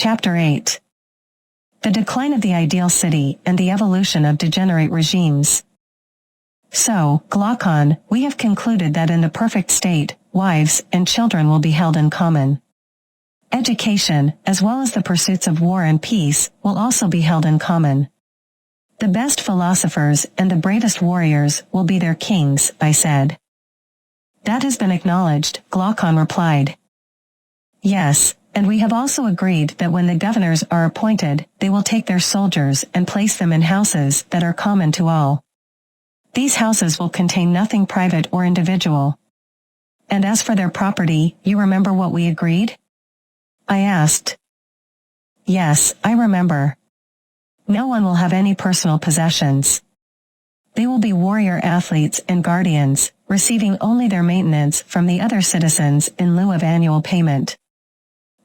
Chapter 8. The decline of the ideal city and the evolution of degenerate regimes. So, Glaucon, we have concluded that in the perfect state, wives and children will be held in common. Education, as well as the pursuits of war and peace, will also be held in common. The best philosophers and the bravest warriors will be their kings, I said. That has been acknowledged, Glaucon replied. Yes, and we have also agreed that when the governors are appointed, they will take their soldiers and place them in houses that are common to all. These houses will contain nothing private or individual. And as for their property, you remember what we agreed? I asked. Yes, I remember. No one will have any personal possessions. They will be warrior athletes and guardians, receiving only their maintenance from the other citizens in lieu of annual payment.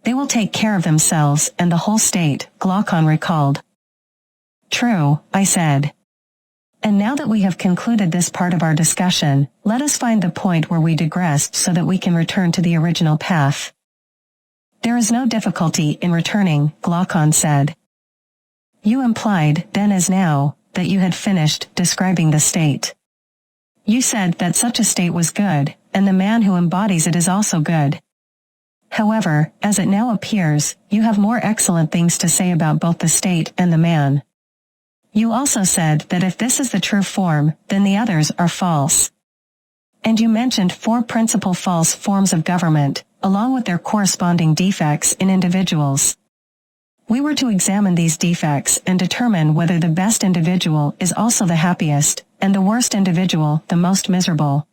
They will take care of themselves and the whole state, Glaucon recalled. True, I said. And now that we have concluded this part of our discussion, let us find the point where we digressed so that we can return to the original path. There is no difficulty in returning, Glaucon said. You implied, then as now, that you had finished describing the state. You said that such a state was good, and the man who embodies it is also good. However, as it now appears, you have more excellent things to say about both the state and the man. You also said that if this is the true form, then the others are false. And you mentioned 4 principal false forms of government, along with their corresponding defects in individuals. We were to examine these defects and determine whether the best individual is also the happiest, and the worst individual the most miserable.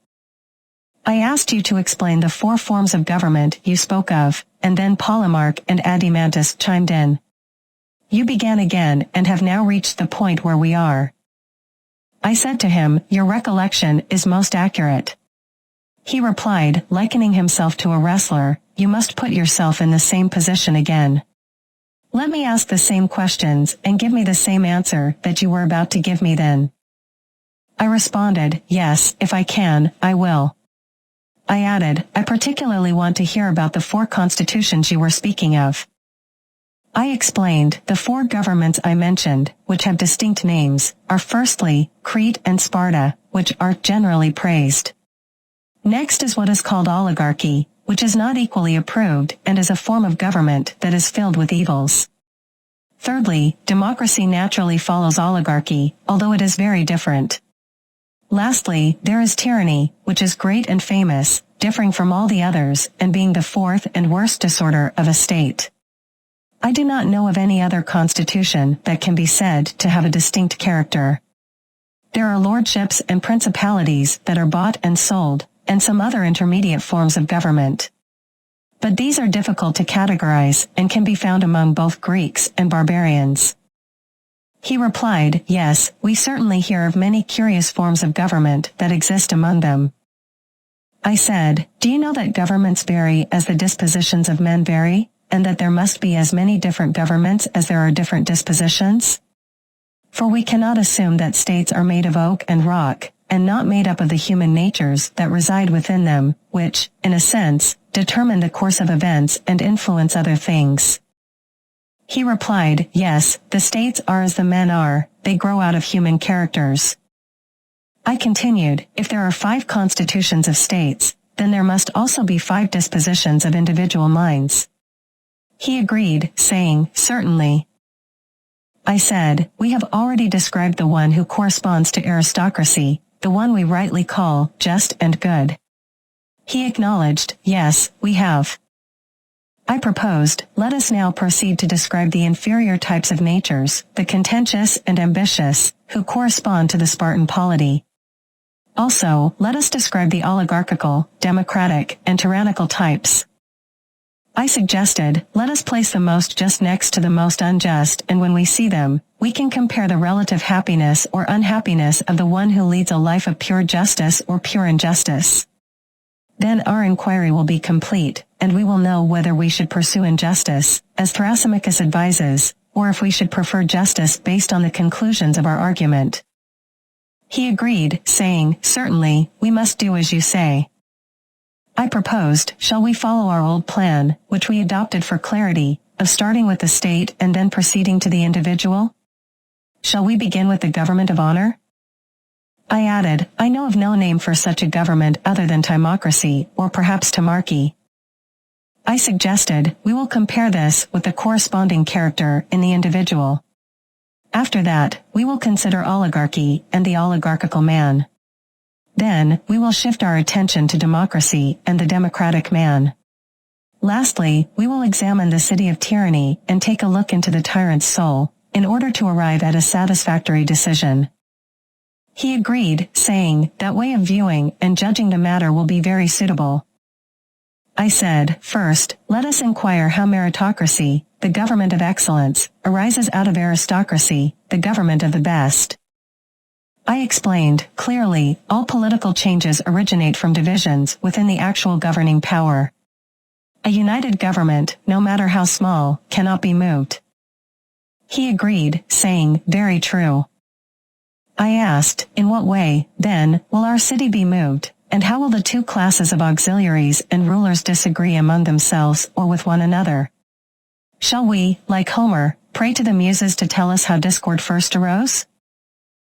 I asked you to explain the 4 forms of government you spoke of, and then Polemarch and Adimantus chimed in. You began again and have now reached the point where we are. I said to him, your recollection is most accurate. He replied, likening himself to a wrestler, you must put yourself in the same position again. Let me ask the same questions and give me the same answer that you were about to give me then. I responded, yes, if I can, I will. I added, I particularly want to hear about the 4 constitutions you were speaking of. I explained, the 4 governments I mentioned, which have distinct names, are firstly, Crete and Sparta, which are generally praised. Next is what is called oligarchy, which is not equally approved and is a form of government that is filled with evils. Thirdly, democracy naturally follows oligarchy, although it is very different. Lastly, there is tyranny, which is great and famous, differing from all the others, and being the 4th and worst disorder of a state. I do not know of any other constitution that can be said to have a distinct character. There are lordships and principalities that are bought and sold, and some other intermediate forms of government. But these are difficult to categorize and can be found among both Greeks and barbarians. He replied, yes, we certainly hear of many curious forms of government that exist among them. I said, do you know that governments vary as the dispositions of men vary, and that there must be as many different governments as there are different dispositions? For we cannot assume that states are made of oak and rock, and not made up of the human natures that reside within them, which, in a sense, determine the course of events and influence other things. He replied, yes, the states are as the men are, they grow out of human characters. I continued, if there are 5 constitutions of states, then there must also be 5 dispositions of individual minds. He agreed, saying, certainly. I said, we have already described the one who corresponds to aristocracy, the one we rightly call just and good. He acknowledged, yes, we have. I proposed, let us now proceed to describe the inferior types of natures, the contentious and ambitious, who correspond to the Spartan polity. Also, let us describe the oligarchical, democratic, and tyrannical types. I suggested, let us place the most just next to the most unjust, and when we see them, we can compare the relative happiness or unhappiness of the one who leads a life of pure justice or pure injustice. Then our inquiry will be complete, and we will know whether we should pursue injustice, as Thrasymachus advises, or if we should prefer justice based on the conclusions of our argument. He agreed, saying, certainly, we must do as you say. I proposed, shall we follow our old plan, which we adopted for clarity, of starting with the state and then proceeding to the individual? Shall we begin with the government of honor? I added, I know of no name for such a government other than Timocracy, or perhaps Timarchy. I suggested, we will compare this with the corresponding character in the individual. After that, we will consider oligarchy and the oligarchical man. Then, we will shift our attention to democracy and the democratic man. Lastly, we will examine the city of tyranny and take a look into the tyrant's soul, in order to arrive at a satisfactory decision. He agreed, saying, that way of viewing and judging the matter will be very suitable. I said, first, let us inquire how meritocracy, the government of excellence, arises out of aristocracy, the government of the best. I explained, clearly, all political changes originate from divisions within the actual governing power. A united government, no matter how small, cannot be moved. He agreed, saying, very true. I asked, in what way, then, will our city be moved, and how will the two classes of auxiliaries and rulers disagree among themselves or with one another? Shall we, like Homer, pray to the muses to tell us how discord first arose?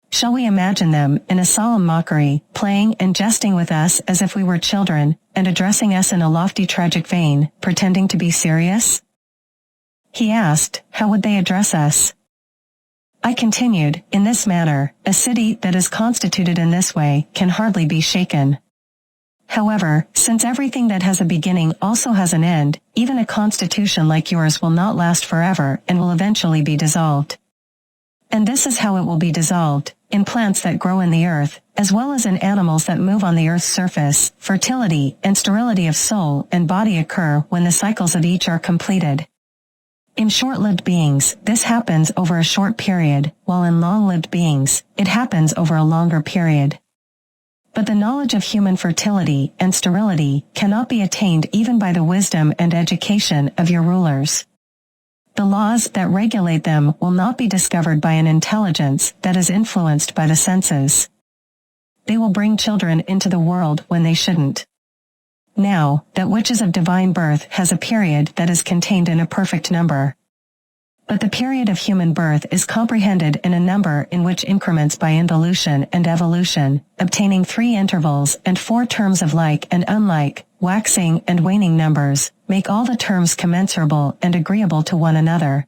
Shall we imagine them, in a solemn mockery, playing and jesting with us as if we were children, and addressing us in a lofty tragic vein, pretending to be serious? He asked, how would they address us? I continued, in this manner, a city that is constituted in this way can hardly be shaken. However, since everything that has a beginning also has an end, even a constitution like yours will not last forever and will eventually be dissolved. And this is how it will be dissolved, in plants that grow in the earth, as well as in animals that move on the earth's surface. Fertility and sterility of soul and body occur when the cycles of each are completed. In short-lived beings, this happens over a short period, while in long-lived beings, it happens over a longer period. But the knowledge of human fertility and sterility cannot be attained even by the wisdom and education of your rulers. The laws that regulate them will not be discovered by an intelligence that is influenced by the senses. They will bring children into the world when they shouldn't. Now, that which is of divine birth has a period that is contained in a perfect number. But the period of human birth is comprehended in a number in which increments by involution and evolution, obtaining 3 intervals and 4 terms of like and unlike, waxing and waning numbers, make all the terms commensurable and agreeable to one another.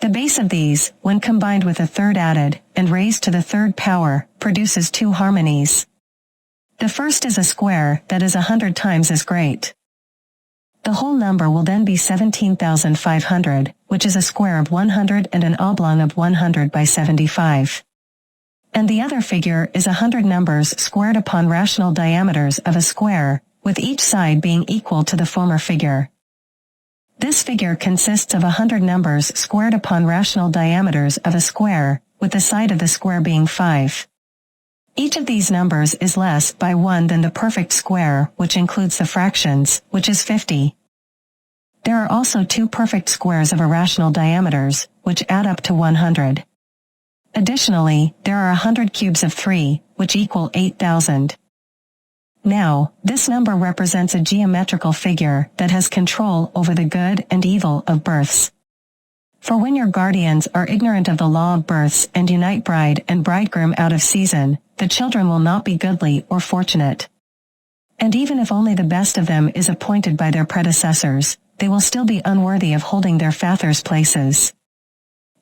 The base of these, when combined with a third added, and raised to the third power, produces 2 harmonies. The first is a square that is 100 times as great. The whole number will then be 17,500, which is a square of 100 and an oblong of 100 by 75. And the other figure is 100 numbers squared upon rational diameters of a square, with each side being equal to the former figure. This figure consists of 100 numbers squared upon rational diameters of a square, with the side of the square being 5. Each of these numbers is less by 1 than the perfect square, which includes the fractions, which is 50. There are also 2 perfect squares of irrational diameters, which add up to 100. Additionally, there are 100 cubes of 3, which equal 8,000. Now, this number represents a geometrical figure that has control over the good and evil of births. For when your guardians are ignorant of the law of births and unite bride and bridegroom out of season, the children will not be goodly or fortunate. And even if only the best of them is appointed by their predecessors, they will still be unworthy of holding their fathers' places.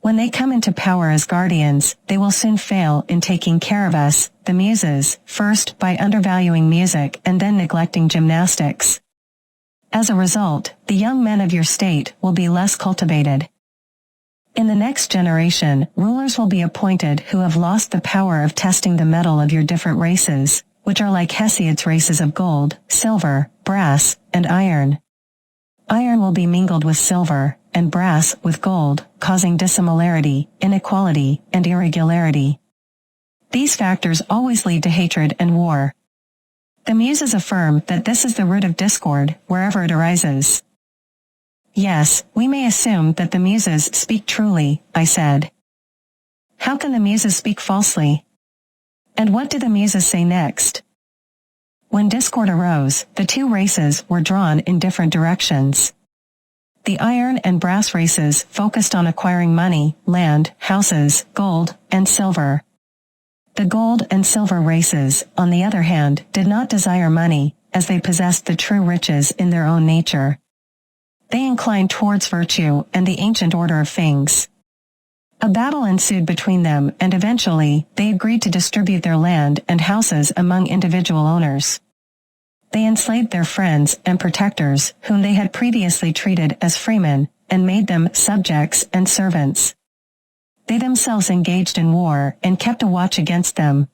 When they come into power as guardians, they will soon fail in taking care of us, the muses, first by undervaluing music and then neglecting gymnastics. As a result, the young men of your state will be less cultivated. In the next generation, rulers will be appointed who have lost the power of testing the metal of your different races, which are like Hesiod's races of gold, silver, brass, and iron. Iron will be mingled with silver, and brass with gold, causing dissimilarity, inequality, and irregularity. These factors always lead to hatred and war. The muses affirm that this is the root of discord, wherever it arises. Yes, we may assume that the muses speak truly, I said. How can the muses speak falsely? And what do the muses say next? When discord arose, the 2 races were drawn in different directions. The iron and brass races focused on acquiring money, land, houses, gold, and silver. The gold and silver races, on the other hand, did not desire money, as they possessed the true riches in their own nature. They inclined towards virtue and the ancient order of things. A battle ensued between them, and eventually, they agreed to distribute their land and houses among individual owners. They enslaved their friends and protectors, whom they had previously treated as freemen, and made them subjects and servants. They themselves engaged in war and kept a watch against them.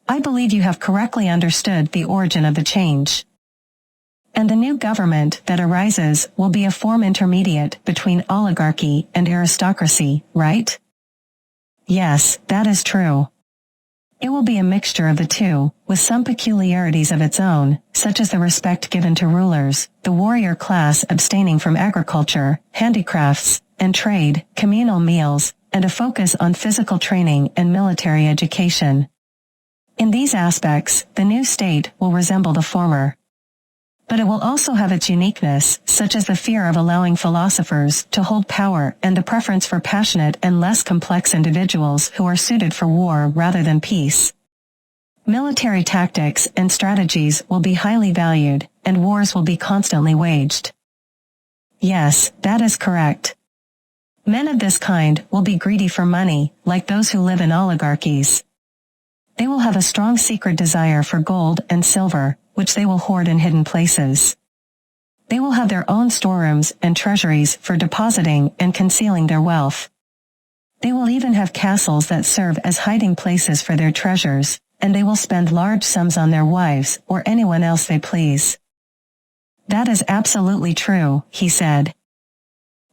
I believe you have correctly understood the origin of the change. And the new government that arises will be a form intermediate between oligarchy and aristocracy, right? Yes, that is true. It will be a mixture of the two, with some peculiarities of its own, such as the respect given to rulers, the warrior class abstaining from agriculture, handicrafts, and trade, communal meals, and a focus on physical training and military education. In these aspects, the new state will resemble the former. But it will also have its uniqueness, such as the fear of allowing philosophers to hold power and the preference for passionate and less complex individuals who are suited for war rather than peace. Military tactics and strategies will be highly valued, and wars will be constantly waged. Yes, that is correct. Men of this kind will be greedy for money, like those who live in oligarchies. They will have a strong secret desire for gold and silver, which they will hoard in hidden places. They will have their own storerooms and treasuries for depositing and concealing their wealth. They will even have castles that serve as hiding places for their treasures, and they will spend large sums on their wives or anyone else they please. That is absolutely true, he said.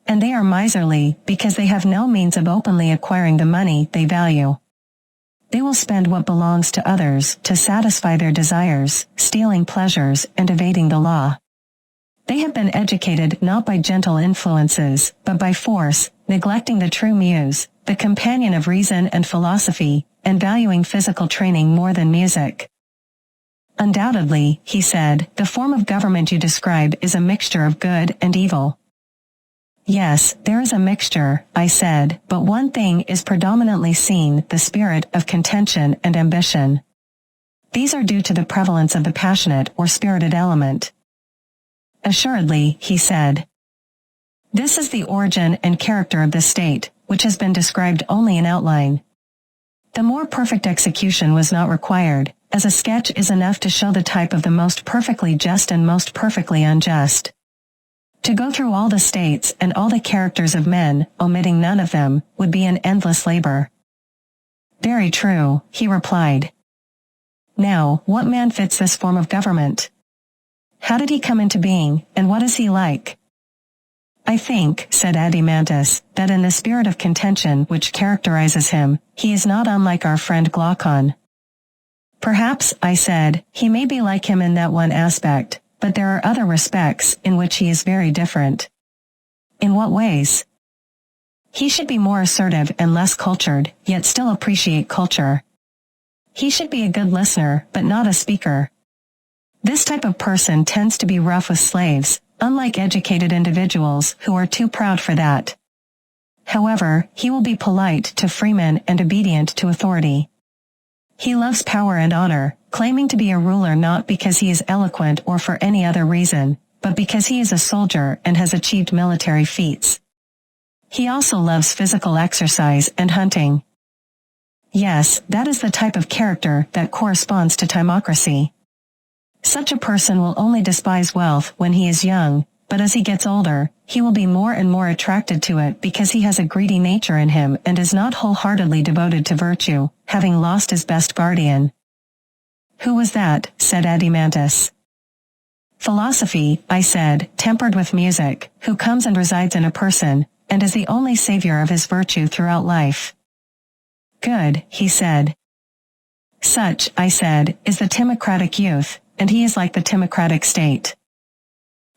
And they are miserly because they have no means of openly acquiring the money they value. They will spend what belongs to others to satisfy their desires, stealing pleasures and evading the law. They have been educated not by gentle influences, but by force, neglecting the true muse, the companion of reason and philosophy, and valuing physical training more than music. Undoubtedly, he said, the form of government you describe is a mixture of good and evil. Yes, there is a mixture, I said, but one thing is predominantly seen, the spirit of contention and ambition. These are due to the prevalence of the passionate or spirited element. Assuredly, he said. This is the origin and character of the state, which has been described only in outline. The more perfect execution was not required, as a sketch is enough to show the type of the most perfectly just and most perfectly unjust. To go through all the states and all the characters of men, omitting none of them, would be an endless labor. Very true, he replied. Now, what man fits this form of government? How did he come into being, and what is he like? I think, said Adimantus, that in the spirit of contention which characterizes him, he is not unlike our friend Glaucon. Perhaps, I said, he may be like him in that one aspect, but there are other respects in which he is very different. In what ways? He should be more assertive and less cultured, yet still appreciate culture. He should be a good listener, but not a speaker. This type of person tends to be rough with slaves, unlike educated individuals who are too proud for that. However, he will be polite to freemen and obedient to authority. He loves power and honor, claiming to be a ruler not because he is eloquent or for any other reason, but because he is a soldier and has achieved military feats. He also loves physical exercise and hunting. Yes, that is the type of character that corresponds to Timocracy. Such a person will only despise wealth when he is young, but as he gets older, he will be more and more attracted to it because he has a greedy nature in him and is not wholeheartedly devoted to virtue, having lost his best guardian. Who was that? Said Adimantus. Philosophy, I said, tempered with music, who comes and resides in a person, and is the only savior of his virtue throughout life. Good, he said. Such, I said, is the timocratic youth, and he is like the timocratic state.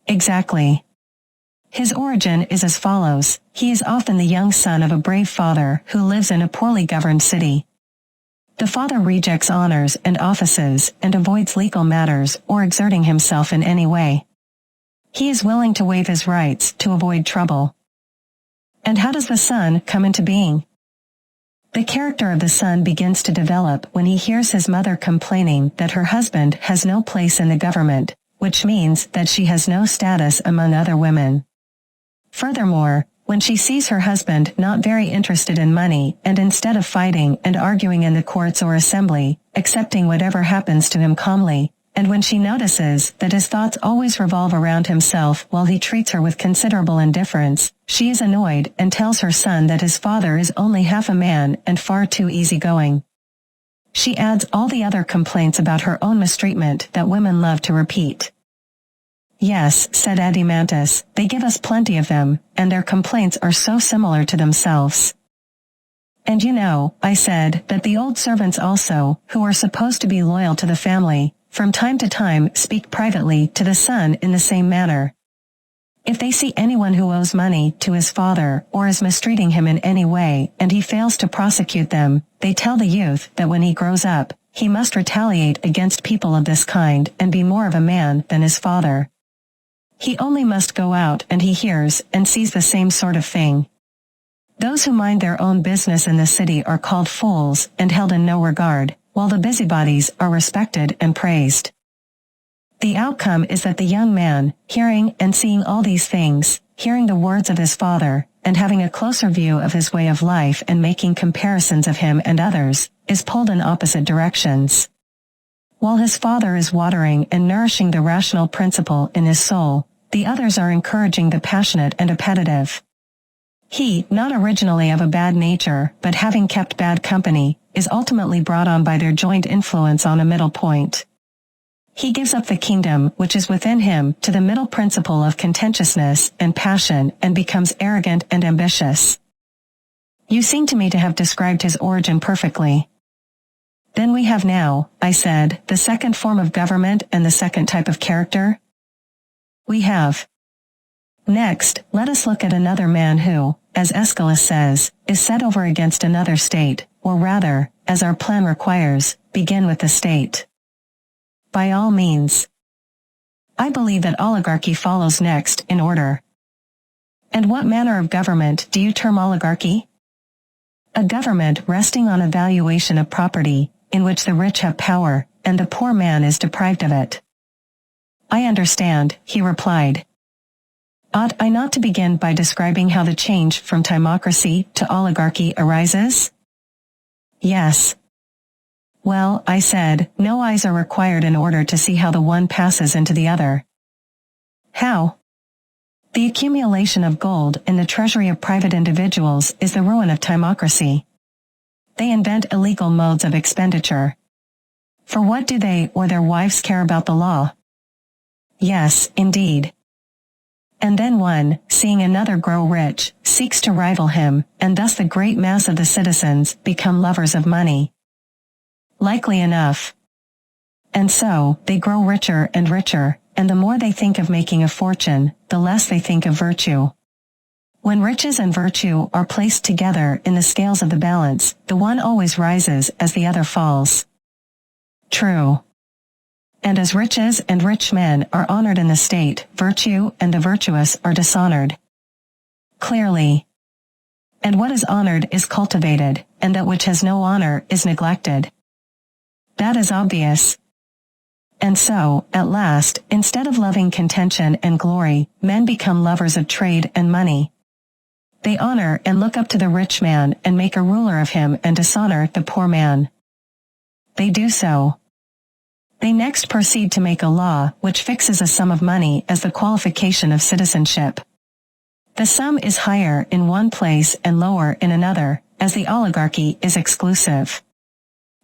Exactly. His origin is as follows. He is often the young son of a brave father who lives in a poorly governed city. The father rejects honors and offices and avoids legal matters or exerting himself in any way. He is willing to waive his rights to avoid trouble. And how does the son come into being? The character of the son begins to develop when he hears his mother complaining that her husband has no place in the government, which means that she has no status among other women. Furthermore, when she sees her husband not very interested in money and instead of fighting and arguing in the courts or assembly, accepting whatever happens to him calmly, and when she notices that his thoughts always revolve around himself while he treats her with considerable indifference, she is annoyed and tells her son that his father is only half a man and far too easygoing. She adds all the other complaints about her own mistreatment that women love to repeat. Yes, said Adimantus, they give us plenty of them, and their complaints are so similar to themselves. And you know, I said, that the old servants also, who are supposed to be loyal to the family, from time to time speak privately to the son in the same manner. If they see anyone who owes money to his father or is mistreating him in any way and he fails to prosecute them, they tell the youth that when he grows up, he must retaliate against people of this kind and be more of a man than his father. He only must go out and he hears and sees the same sort of thing. Those who mind their own business in the city are called fools and held in no regard, while the busybodies are respected and praised. The outcome is that the young man, hearing and seeing all these things, hearing the words of his father, and having a closer view of his way of life and making comparisons of him and others, is pulled in opposite directions. While his father is watering and nourishing the rational principle in his soul, the others are encouraging the passionate and appetitive. He, not originally of a bad nature, but having kept bad company, is ultimately brought on by their joint influence on a middle point. He gives up the kingdom which is within him to the middle principle of contentiousness and passion and becomes arrogant and ambitious. You seem to me to have described his origin perfectly. Then we have now, I said, the second form of government and the second type of character? We have. Next, let us look at another man who, as Aeschylus says, is set over against another state, or rather, as our plan requires, begin with the state. By all means. I believe that oligarchy follows next in order. And what manner of government do you term oligarchy? A government resting on a valuation of property, in which the rich have power, and the poor man is deprived of it. I understand, he replied. Ought I not to begin by describing how the change from Timocracy to oligarchy arises? Yes. Well, I said, no eyes are required in order to see how the one passes into the other. How? The accumulation of gold in the treasury of private individuals is the ruin of Timocracy. They invent illegal modes of expenditure. For what do they or their wives care about the law? Yes, indeed. And then one, seeing another grow rich, seeks to rival him, and thus the great mass of the citizens become lovers of money. Likely enough. And so, they grow richer and richer, and the more they think of making a fortune, the less they think of virtue. When riches and virtue are placed together in the scales of the balance, the one always rises as the other falls. True. And as riches and rich men are honored in the state, virtue and the virtuous are dishonored. Clearly. And what is honored is cultivated, and that which has no honor is neglected. That is obvious. And so, at last, instead of loving contention and glory, men become lovers of trade and money. They honor and look up to the rich man and make a ruler of him and dishonor the poor man. They do so. They next proceed to make a law which fixes a sum of money as the qualification of citizenship. The sum is higher in one place and lower in another, as the oligarchy is exclusive.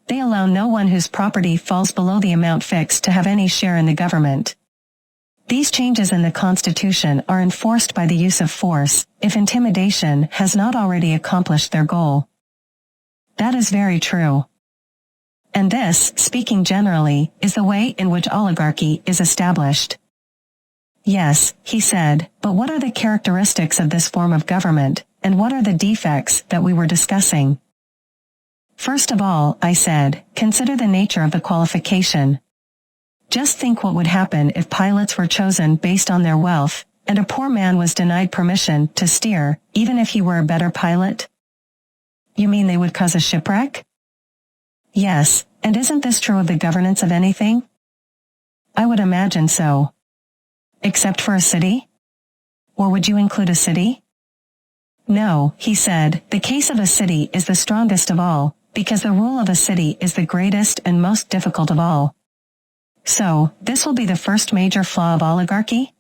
They allow no one whose property falls below the amount fixed to have any share in the government. These changes in the Constitution are enforced by the use of force, if intimidation has not already accomplished their goal. That is very true. And this, speaking generally, is the way in which oligarchy is established. Yes, he said, but what are the characteristics of this form of government, and what are the defects that we were discussing? First of all, I said, consider the nature of the qualification. Just think what would happen if pilots were chosen based on their wealth, and a poor man was denied permission to steer, even if he were a better pilot? You mean they would cause a shipwreck? Yes, and isn't this true of the governance of anything? I would imagine so. Except for a city? Or would you include a city? No, he said, the case of a city is the strongest of all, because the rule of a city is the greatest and most difficult of all. So, this will be the first major flaw of oligarchy?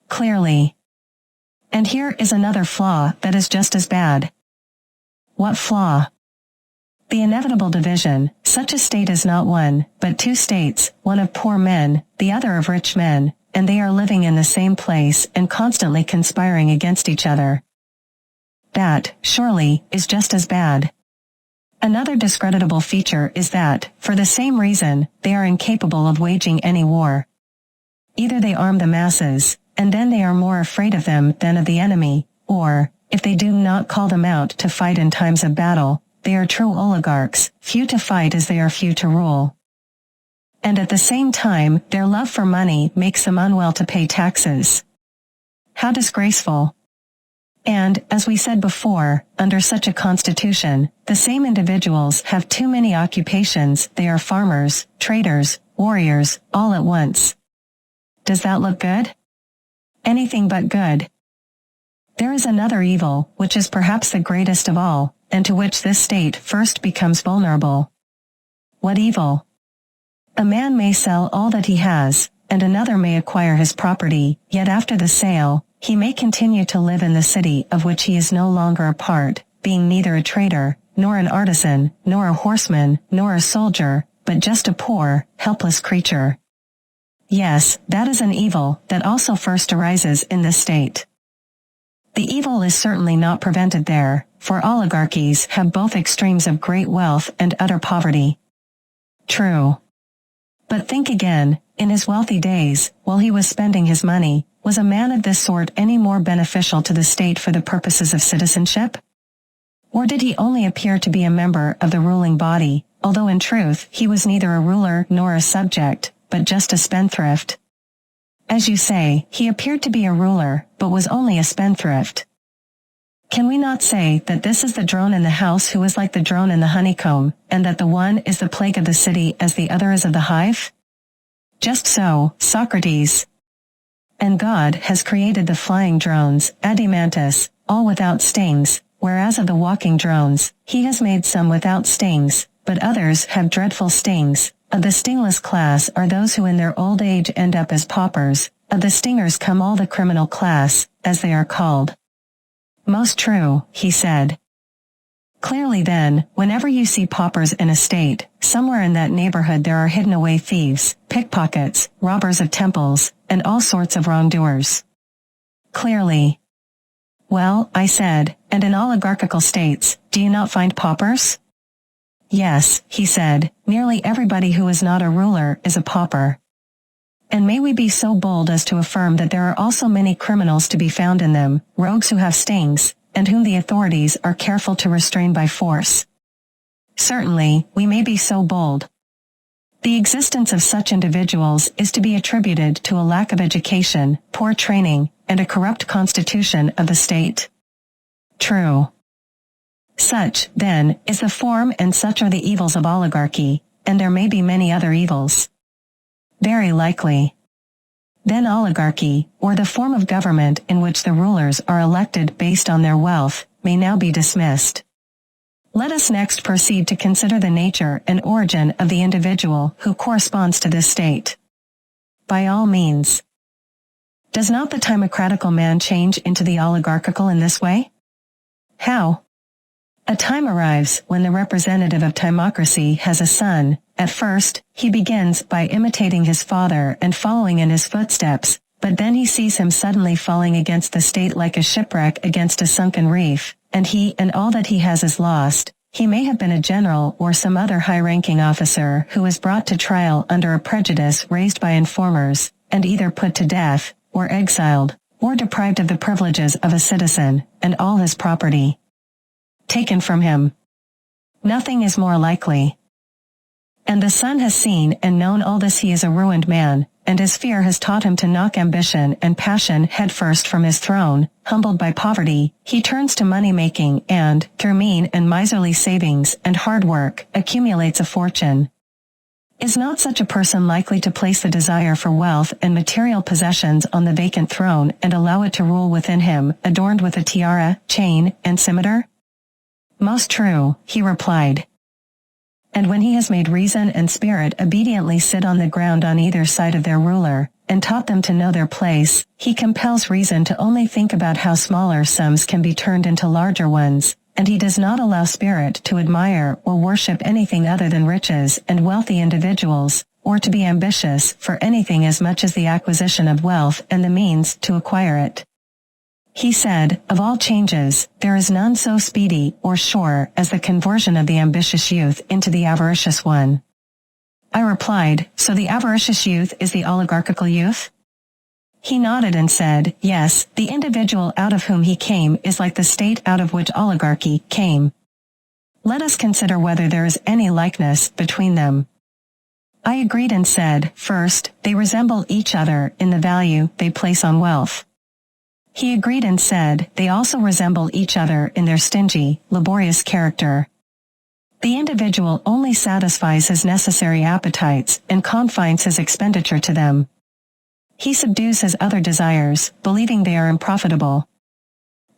Clearly. And here is another flaw that is just as bad. What flaw? The inevitable division. Such a state is not one, but two states, one of poor men, the other of rich men, and they are living in the same place and constantly conspiring against each other. That, surely, is just as bad. Another discreditable feature is that, for the same reason, they are incapable of waging any war. Either they arm the masses, and then they are more afraid of them than of the enemy, or, if they do not call them out to fight in times of battle, they are true oligarchs, few to fight as they are few to rule. And at the same time, their love for money makes them unwell to pay taxes. How disgraceful. And, as we said before, under such a constitution, the same individuals have too many occupations. They are farmers, traders, warriors, all at once. Does that look good? Anything but good. There is another evil, which is perhaps the greatest of all, and to which this state first becomes vulnerable. What evil? A man may sell all that he has, and another may acquire his property, yet after the sale, he may continue to live in the city of which he is no longer a part, being neither a trader, nor an artisan, nor a horseman, nor a soldier, but just a poor, helpless creature. Yes, that is an evil that also first arises in this state. The evil is certainly not prevented there, for oligarchies have both extremes of great wealth and utter poverty. True. But think again, in his wealthy days, while he was spending his money, was a man of this sort any more beneficial to the state for the purposes of citizenship? Or did he only appear to be a member of the ruling body, although in truth he was neither a ruler nor a subject, but just a spendthrift? As you say, he appeared to be a ruler, but was only a spendthrift. Can we not say that this is the drone in the house who is like the drone in the honeycomb, and that the one is the plague of the city as the other is of the hive? Just so, Socrates. And God has created the flying drones, Adimantus, all without stings, whereas of the walking drones, he has made some without stings, but others have dreadful stings. Of the stingless class are those who in their old age end up as paupers, of the stingers come all the criminal class, as they are called. Most true, he said. Clearly then, whenever you see paupers in a state, somewhere in that neighborhood there are hidden away thieves, pickpockets, robbers of temples, and all sorts of wrongdoers. Clearly. Well, I said, and in oligarchical states, do you not find paupers? Yes, he said, nearly everybody who is not a ruler is a pauper. And may we be so bold as to affirm that there are also many criminals to be found in them, rogues who have stings, and whom the authorities are careful to restrain by force. Certainly, we may be so bold. The existence of such individuals is to be attributed to a lack of education, poor training, and a corrupt constitution of the state. True. Such, then, is the form and such are the evils of oligarchy, and there may be many other evils. Very likely. Then oligarchy, or the form of government in which the rulers are elected based on their wealth, may now be dismissed. Let us next proceed to consider the nature and origin of the individual who corresponds to this state. By all means. Does not the timocratical man change into the oligarchical in this way? How? A time arrives when the representative of timocracy has a son. At first, he begins by imitating his father and following in his footsteps, but then he sees him suddenly falling against the state like a shipwreck against a sunken reef, and he and all that he has is lost. He may have been a general or some other high-ranking officer who is brought to trial under a prejudice raised by informers, and either put to death, or exiled, or deprived of the privileges of a citizen, and all his property taken from him. Nothing is more likely. And the son has seen and known all this. He is a ruined man, and his fear has taught him to knock ambition and passion headfirst from his throne. Humbled by poverty, he turns to money-making and, through mean and miserly savings and hard work, accumulates a fortune. Is not such a person likely to place the desire for wealth and material possessions on the vacant throne and allow it to rule within him, adorned with a tiara, chain, and scimitar? Most true, he replied. And when he has made reason and spirit obediently sit on the ground on either side of their ruler, and taught them to know their place, he compels reason to only think about how smaller sums can be turned into larger ones, and he does not allow spirit to admire or worship anything other than riches and wealthy individuals, or to be ambitious for anything as much as the acquisition of wealth and the means to acquire it. He said, of all changes, there is none so speedy or sure as the conversion of the ambitious youth into the avaricious one. I replied, so the avaricious youth is the oligarchical youth? He nodded and said, yes, the individual out of whom he came is like the state out of which oligarchy came. Let us consider whether there is any likeness between them. I agreed and said, first, they resemble each other in the value they place on wealth. He agreed and said, they also resemble each other in their stingy, laborious character. The individual only satisfies his necessary appetites and confines his expenditure to them. He subdues his other desires, believing they are unprofitable.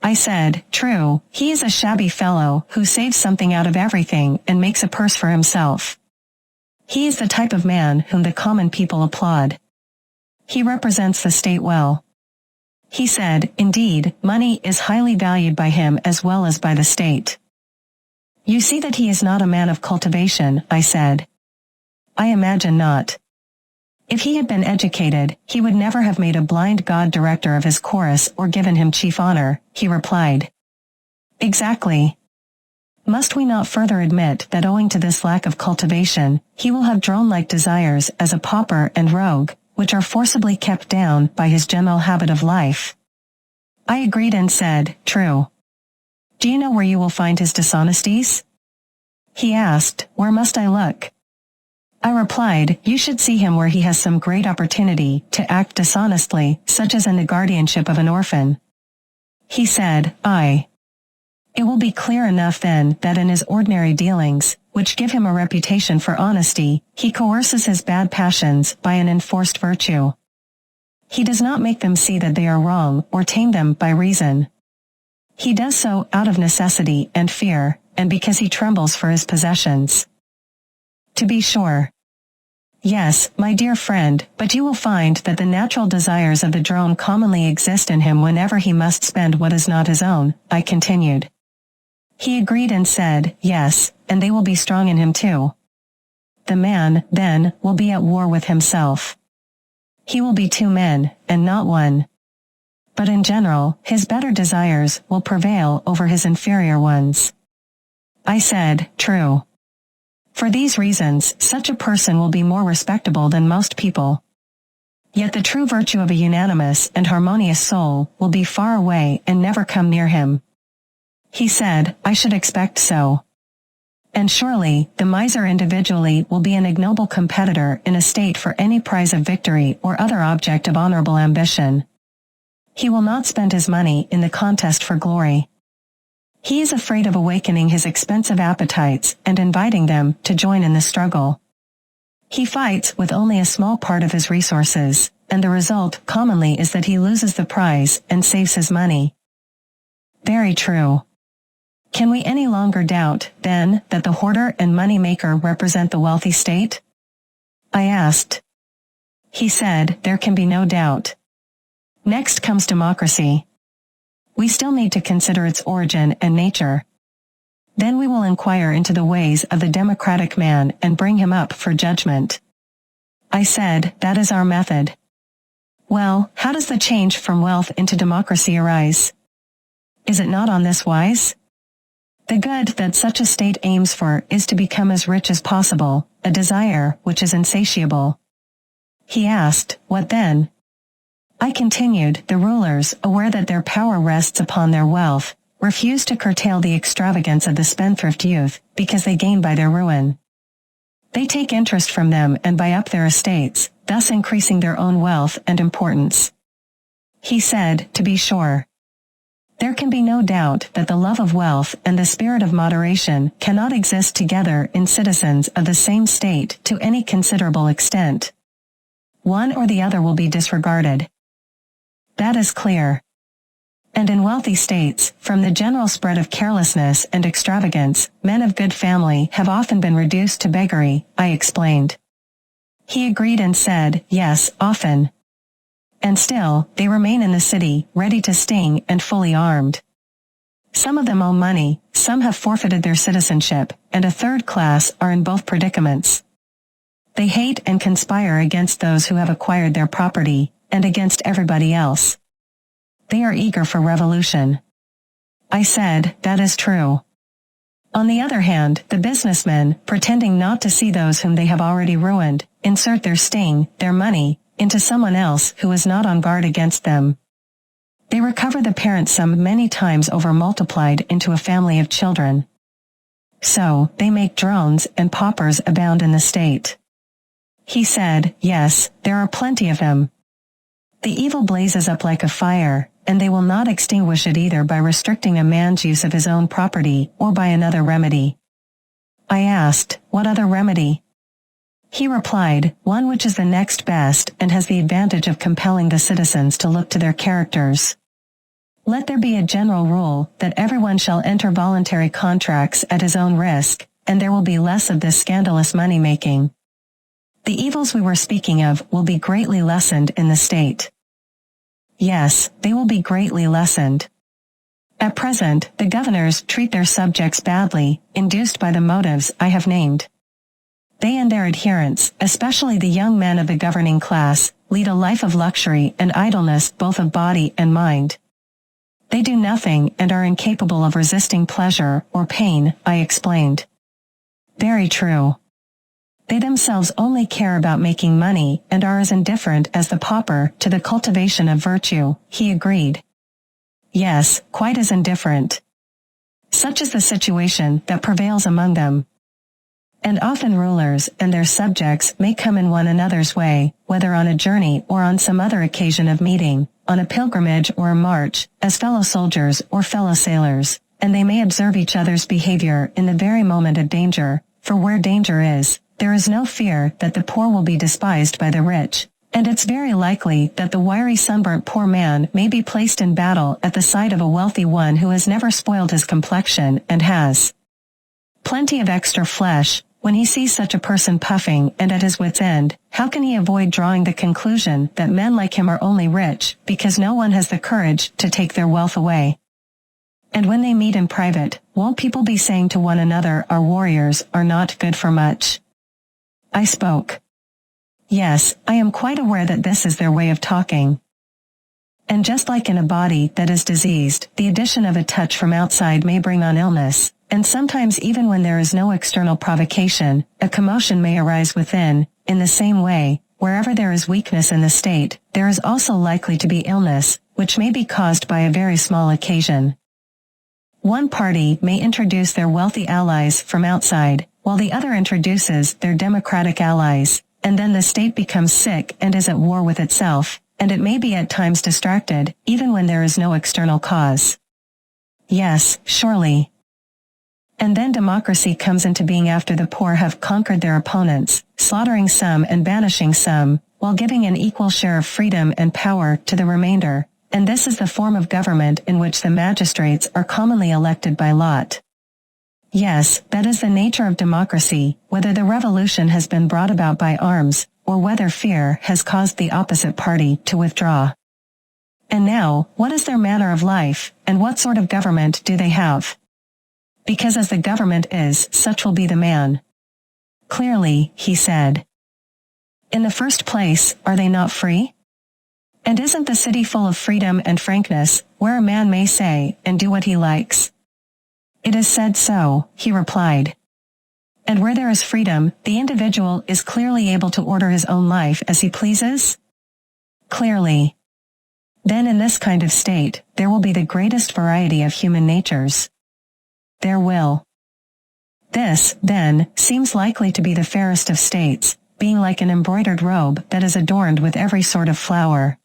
I said, true, he is a shabby fellow who saves something out of everything and makes a purse for himself. He is the type of man whom the common people applaud. He represents the state well. He said, indeed, money is highly valued by him as well as by the state. You see that he is not a man of cultivation, I said. I imagine not. If he had been educated, he would never have made a blind god director of his chorus or given him chief honor, he replied. Exactly. Must we not further admit that owing to this lack of cultivation, he will have drone-like desires as a pauper and rogue, which are forcibly kept down by his general habit of life? I agreed and said, true. Do you know where you will find his dishonesties? He asked, where must I look? I replied, you should see him where he has some great opportunity to act dishonestly, such as in the guardianship of an orphan. He said, aye. It will be clear enough then that in his ordinary dealings, which give him a reputation for honesty, he coerces his bad passions by an enforced virtue. He does not make them see that they are wrong or tame them by reason. He does so out of necessity and fear, and because he trembles for his possessions. To be sure. Yes, my dear friend, but you will find that the natural desires of the drone commonly exist in him whenever he must spend what is not his own, I continued. He agreed and said, yes, and they will be strong in him too. The man, then, will be at war with himself. He will be two men, and not one. But in general, his better desires will prevail over his inferior ones. I said, true. For these reasons, such a person will be more respectable than most people. Yet the true virtue of a unanimous and harmonious soul will be far away and never come near him. He said, I should expect so. And surely, the miser individually will be an ignoble competitor in a state for any prize of victory or other object of honorable ambition. He will not spend his money in the contest for glory. He is afraid of awakening his expensive appetites and inviting them to join in the struggle. He fights with only a small part of his resources, and the result commonly is that he loses the prize and saves his money. Very true. Can we any longer doubt, then, that the hoarder and money-maker represent the wealthy state? I asked. He said, there can be no doubt. Next comes democracy. We still need to consider its origin and nature. Then we will inquire into the ways of the democratic man and bring him up for judgment. I said, that is our method. Well, how does the change from wealth into democracy arise? Is it not on this wise? The good that such a state aims for is to become as rich as possible, a desire which is insatiable. He asked, what then? I continued, the rulers, aware that their power rests upon their wealth, refuse to curtail the extravagance of the spendthrift youth, because they gain by their ruin. They take interest from them and buy up their estates, thus increasing their own wealth and importance. He said, to be sure, there can be no doubt that the love of wealth and the spirit of moderation cannot exist together in citizens of the same state to any considerable extent. One or the other will be disregarded. That is clear. And in wealthy states, from the general spread of carelessness and extravagance, men of good family have often been reduced to beggary, I explained. He agreed and said, yes, often. And still, they remain in the city, ready to sting and fully armed. Some of them owe money, some have forfeited their citizenship, and a third class are in both predicaments. They hate and conspire against those who have acquired their property, and against everybody else. They are eager for revolution. I said, that is true. On the other hand, the businessmen, pretending not to see those whom they have already ruined, insert their sting, their money, into someone else who is not on guard against them. They recover the parent sum many times over multiplied into a family of children. So, they make drones and paupers abound in the state. He said, yes, there are plenty of them. The evil blazes up like a fire, and they will not extinguish it either by restricting a man's use of his own property or by another remedy. I asked, what other remedy? He replied, one which is the next best and has the advantage of compelling the citizens to look to their characters. Let there be a general rule that everyone shall enter voluntary contracts at his own risk, and there will be less of this scandalous money-making. The evils we were speaking of will be greatly lessened in the state. Yes, they will be greatly lessened. At present, the governors treat their subjects badly, induced by the motives I have named. They and their adherents, especially the young men of the governing class, lead a life of luxury and idleness both of body and mind. They do nothing and are incapable of resisting pleasure or pain, I explained. Very true. They themselves only care about making money and are as indifferent as the pauper to the cultivation of virtue, he agreed. Yes, quite as indifferent. Such is the situation that prevails among them. And often rulers and their subjects may come in one another's way, whether on a journey or on some other occasion of meeting, on a pilgrimage or a march, as fellow soldiers or fellow sailors, and they may observe each other's behavior in the very moment of danger, for where danger is, there is no fear that the poor will be despised by the rich, and it's very likely that the wiry sunburnt poor man may be placed in battle at the side of a wealthy one who has never spoiled his complexion and has plenty of extra flesh. When he sees such a person puffing and at his wit's end, how can he avoid drawing the conclusion that men like him are only rich because no one has the courage to take their wealth away? And when they meet in private, won't people be saying to one another, our warriors are not good for much? I spoke. Yes, I am quite aware that this is their way of talking. And just like in a body that is diseased, the addition of a touch from outside may bring on illness. And sometimes even when there is no external provocation, a commotion may arise within. In the same way, wherever there is weakness in the state, there is also likely to be illness, which may be caused by a very small occasion. One party may introduce their wealthy allies from outside, while the other introduces their democratic allies, and then the state becomes sick and is at war with itself, and it may be at times distracted, even when there is no external cause. Yes, surely. And then democracy comes into being after the poor have conquered their opponents, slaughtering some and banishing some, while giving an equal share of freedom and power to the remainder, and this is the form of government in which the magistrates are commonly elected by lot. Yes, that is the nature of democracy, whether the revolution has been brought about by arms, or whether fear has caused the opposite party to withdraw. And now, what is their manner of life, and what sort of government do they have? Because as the government is, such will be the man. Clearly, he said. In the first place, are they not free? And isn't the city full of freedom and frankness, where a man may say and do what he likes? It is said so, he replied. And where there is freedom, the individual is clearly able to order his own life as he pleases? Clearly. Then in this kind of state, there will be the greatest variety of human natures. There This, then, seems likely to be the fairest of states, being like an embroidered robe that is adorned with every sort of flower.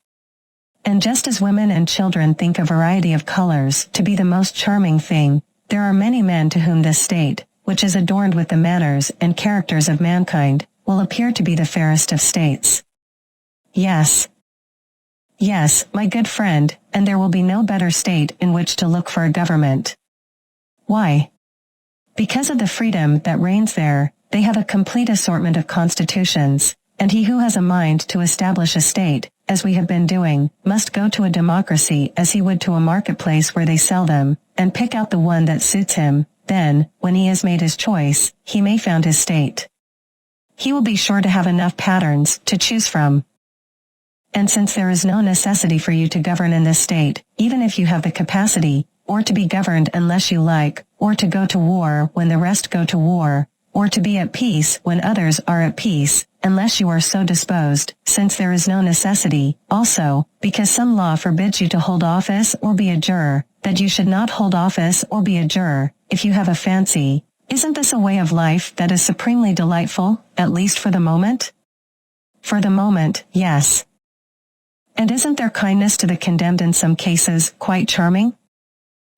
And just as women and children think a variety of colors to be the most charming thing, there are many men to whom this state, which is adorned with the manners and characters of mankind, will appear to be the fairest of states. Yes. Yes, my good friend, and there will be no better state in which to look for a government. Why? Because of the freedom that reigns there, they have a complete assortment of constitutions, and he who has a mind to establish a state, as we have been doing, must go to a democracy as he would to a marketplace where they sell them, and pick out the one that suits him. Then, when he has made his choice, he may found his state. He will be sure to have enough patterns to choose from. And since there is no necessity for you to govern in this state, even if you have the capacity, or to be governed unless you like, or to go to war when the rest go to war, or to be at peace when others are at peace, unless you are so disposed, since there is no necessity, also, because some law forbids you to hold office or be a juror, that you should not hold office or be a juror, if you have a fancy. Isn't this a way of life that is supremely delightful, at least for the moment? For the moment, yes. And isn't their kindness to the condemned in some cases quite charming?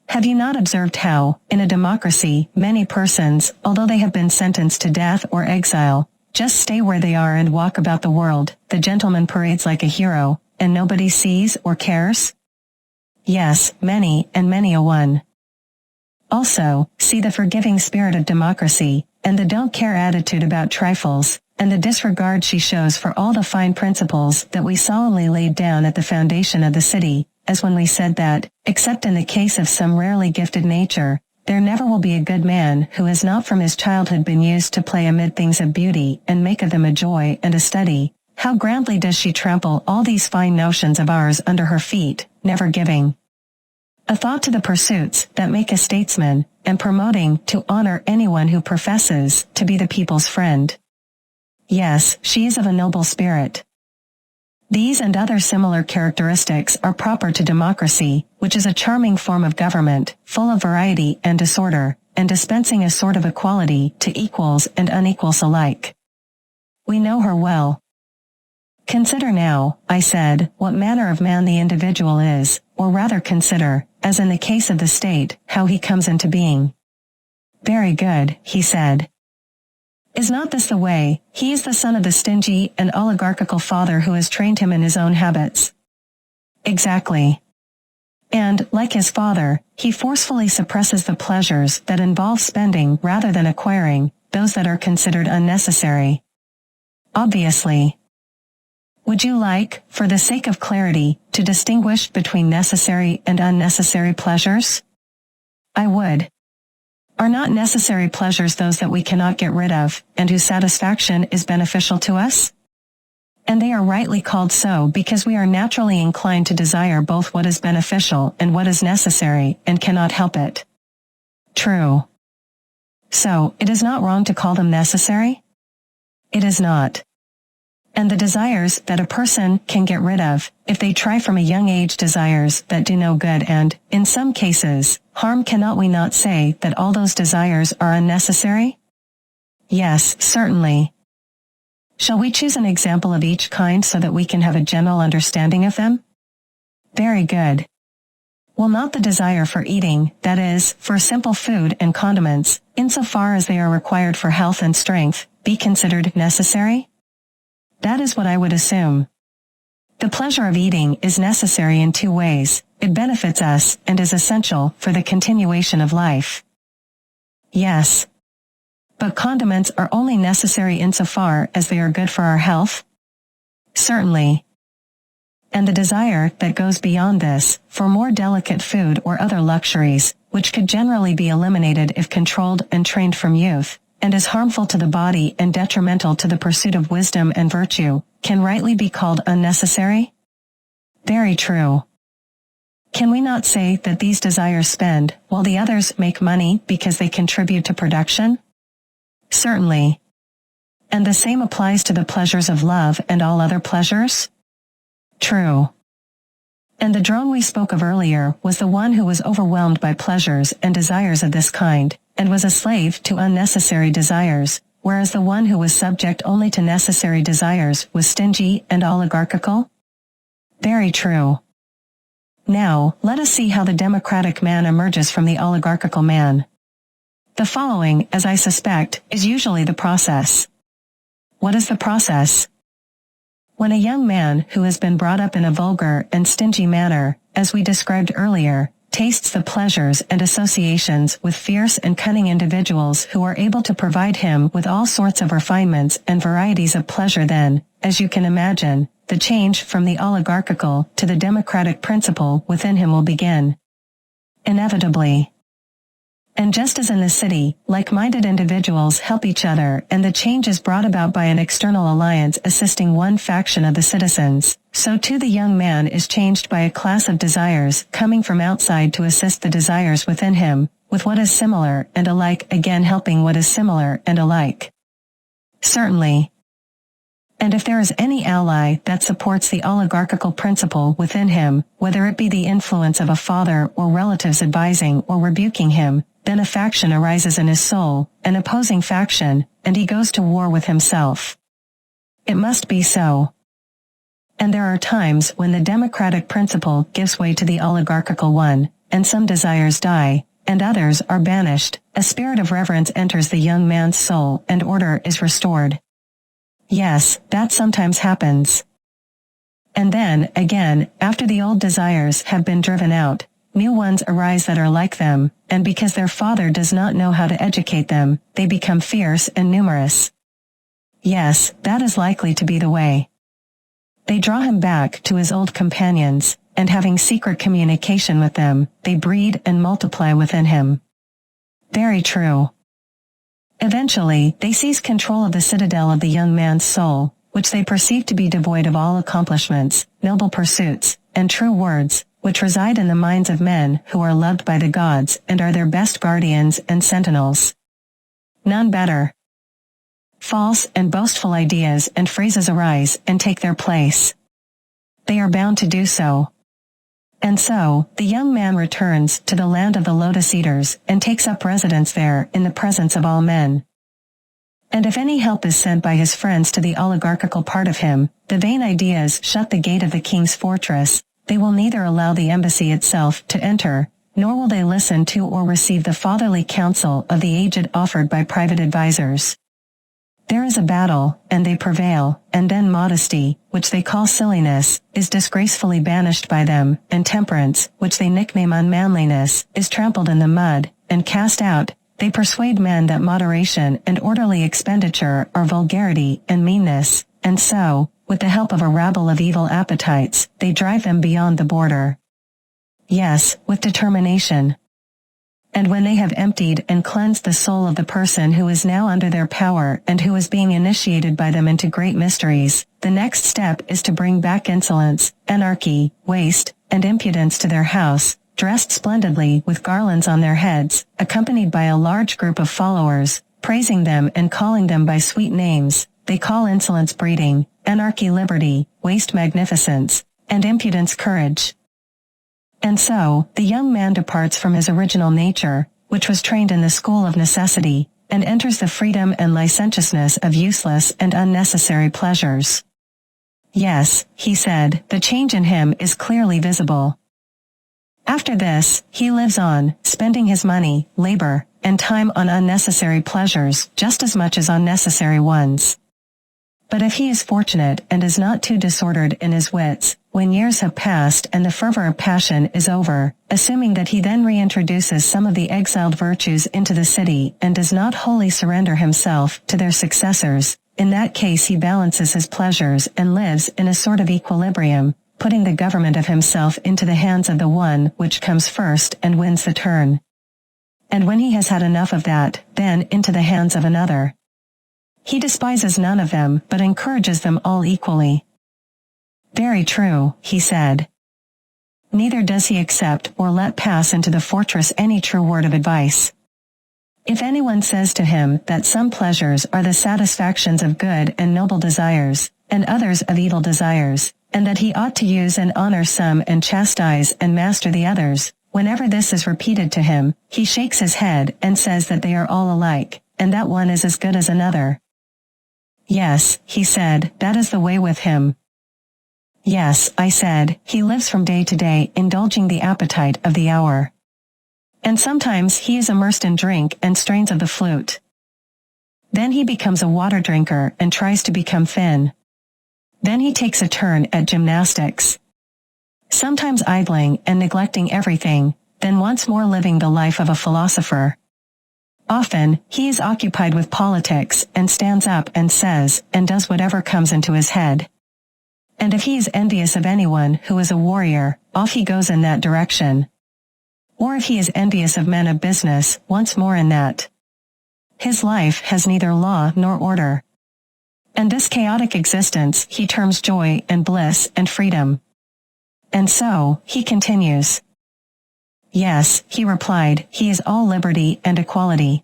Have you not observed how, in a democracy, many persons, although they have been sentenced to death or exile, just stay where they are and walk about the world, the gentleman parades like a hero, and nobody sees or cares? Yes, many and many a one. Also, see the forgiving spirit of democracy, and the don't-care attitude about trifles, and the disregard she shows for all the fine principles that we solemnly laid down at the foundation of the city, as when we said that, except in the case of some rarely gifted nature, there never will be a good man who has not from his childhood been used to play amid things of beauty and make of them a joy and a study. How grandly does she trample all these fine notions of ours under her feet, never giving a thought to the pursuits that make a statesman, and promoting to honor anyone who professes to be the people's friend. Yes, she is of a noble spirit. These and other similar characteristics are proper to democracy, which is a charming form of government, full of variety and disorder, and dispensing a sort of equality to equals and unequals alike. We know her well. Consider now, I said, what manner of man the individual is, or rather consider, as in the case of the state, how he comes into being. Very good, he said. Is not this the way? He is the son of the stingy and oligarchical father who has trained him in his own habits. Exactly. And, like his father, he forcefully suppresses the pleasures that involve spending rather than acquiring, those that are considered unnecessary. Obviously. Would you like, for the sake of clarity, to distinguish between necessary and unnecessary pleasures? I would. Are not necessary pleasures those that we cannot get rid of, and whose satisfaction is beneficial to us? And they are rightly called so because we are naturally inclined to desire both what is beneficial and what is necessary, and cannot help it. True. So, it is not wrong to call them necessary? It is not. And the desires that a person can get rid of, if they try from a young age desires that do no good and, in some cases, harm, cannot we not say that all those desires are unnecessary? Yes, certainly. Shall we choose an example of each kind so that we can have a general understanding of them? Very good. Will not the desire for eating, that is, for simple food and condiments, insofar as they are required for health and strength, be considered necessary? That is what I would assume. The pleasure of eating is necessary in two ways. It benefits us and is essential for the continuation of life. Yes. But condiments are only necessary insofar as they are good for our health? Certainly. And the desire that goes beyond this, for more delicate food or other luxuries, which could generally be eliminated if controlled and trained from youth, and is harmful to the body and detrimental to the pursuit of wisdom and virtue, can rightly be called unnecessary? Very true. Can we not say that these desires spend, while the others make money because they contribute to production? Certainly. And the same applies to the pleasures of love and all other pleasures? True. And the drone we spoke of earlier was the one who was overwhelmed by pleasures and desires of this kind, and was a slave to unnecessary desires, whereas the one who was subject only to necessary desires was stingy and oligarchical? Very true. Now, let us see how the democratic man emerges from the oligarchical man. The following, as I suspect, is usually the process. What is the process? When a young man who has been brought up in a vulgar and stingy manner, as we described earlier, tastes the pleasures and associations with fierce and cunning individuals who are able to provide him with all sorts of refinements and varieties of pleasure, then, as you can imagine, the change from the oligarchical to the democratic principle within him will begin. Inevitably. And just as in the city, like-minded individuals help each other and the change is brought about by an external alliance assisting one faction of the citizens, so too the young man is changed by a class of desires coming from outside to assist the desires within him, with what is similar and alike again helping what is similar and alike. Certainly. And if there is any ally that supports the oligarchical principle within him, whether it be the influence of a father or relatives advising or rebuking him, then a faction arises in his soul, an opposing faction, and he goes to war with himself. It must be so. And there are times when the democratic principle gives way to the oligarchical one, and some desires die, and others are banished, a spirit of reverence enters the young man's soul and order is restored. Yes, that sometimes happens. And then, again, after the old desires have been driven out, new ones arise that are like them, and because their father does not know how to educate them, they become fierce and numerous. Yes, that is likely to be the way. They draw him back to his old companions, and having secret communication with them, they breed and multiply within him. Very true. Eventually, they seize control of the citadel of the young man's soul, which they perceive to be devoid of all accomplishments, noble pursuits, and true words, which reside in the minds of men who are loved by the gods and are their best guardians and sentinels. None better. False and boastful ideas and phrases arise and take their place. They are bound to do so. And so, the young man returns to the land of the lotus eaters and takes up residence there in the presence of all men. And if any help is sent by his friends to the oligarchical part of him, the vain ideas shut the gate of the king's fortress. They will neither allow the embassy itself to enter, nor will they listen to or receive the fatherly counsel of the aged offered by private advisers. There is a battle, and they prevail, and then modesty, which they call silliness, is disgracefully banished by them, and temperance, which they nickname unmanliness, is trampled in the mud, and cast out. They persuade men that moderation and orderly expenditure are vulgarity and meanness, and so, with the help of a rabble of evil appetites, they drive them beyond the border. Yes, with determination. And when they have emptied and cleansed the soul of the person who is now under their power and who is being initiated by them into great mysteries, the next step is to bring back insolence, anarchy, waste, and impudence to their house, dressed splendidly with garlands on their heads, accompanied by a large group of followers, praising them and calling them by sweet names. They call insolence breeding, anarchy liberty, waste magnificence, and impudence courage. And so, the young man departs from his original nature, which was trained in the school of necessity, and enters the freedom and licentiousness of useless and unnecessary pleasures. Yes, he said, the change in him is clearly visible. After this, he lives on, spending his money, labor, and time on unnecessary pleasures just as much as on necessary ones. But if he is fortunate and is not too disordered in his wits, when years have passed and the fervor of passion is over, assuming that he then reintroduces some of the exiled virtues into the city and does not wholly surrender himself to their successors, in that case he balances his pleasures and lives in a sort of equilibrium, putting the government of himself into the hands of the one which comes first and wins the turn. And when he has had enough of that, then into the hands of another. He despises none of them, but encourages them all equally. Very true, he said. Neither does he accept or let pass into the fortress any true word of advice. If anyone says to him that some pleasures are the satisfactions of good and noble desires, and others of evil desires, and that he ought to use and honor some and chastise and master the others, Whenever this is repeated to him, he shakes his head and says that they are all alike, and that one is as good as another. Yes, he said, that is the way with him. Yes, I said, he lives from day to day indulging the appetite of the hour. And sometimes he is immersed in drink and strains of the flute. Then he becomes a water drinker and tries to become thin. Then he takes a turn at gymnastics. Sometimes idling and neglecting everything, then once more living the life of a philosopher. Often, he is occupied with politics and stands up and says and does whatever comes into his head. And if he is envious of anyone who is a warrior, off he goes in that direction. Or if he is envious of men of business, once more in that. His life has neither law nor order. And this chaotic existence he terms joy and bliss and freedom. And so, he continues. Yes, he replied, he is all liberty and equality.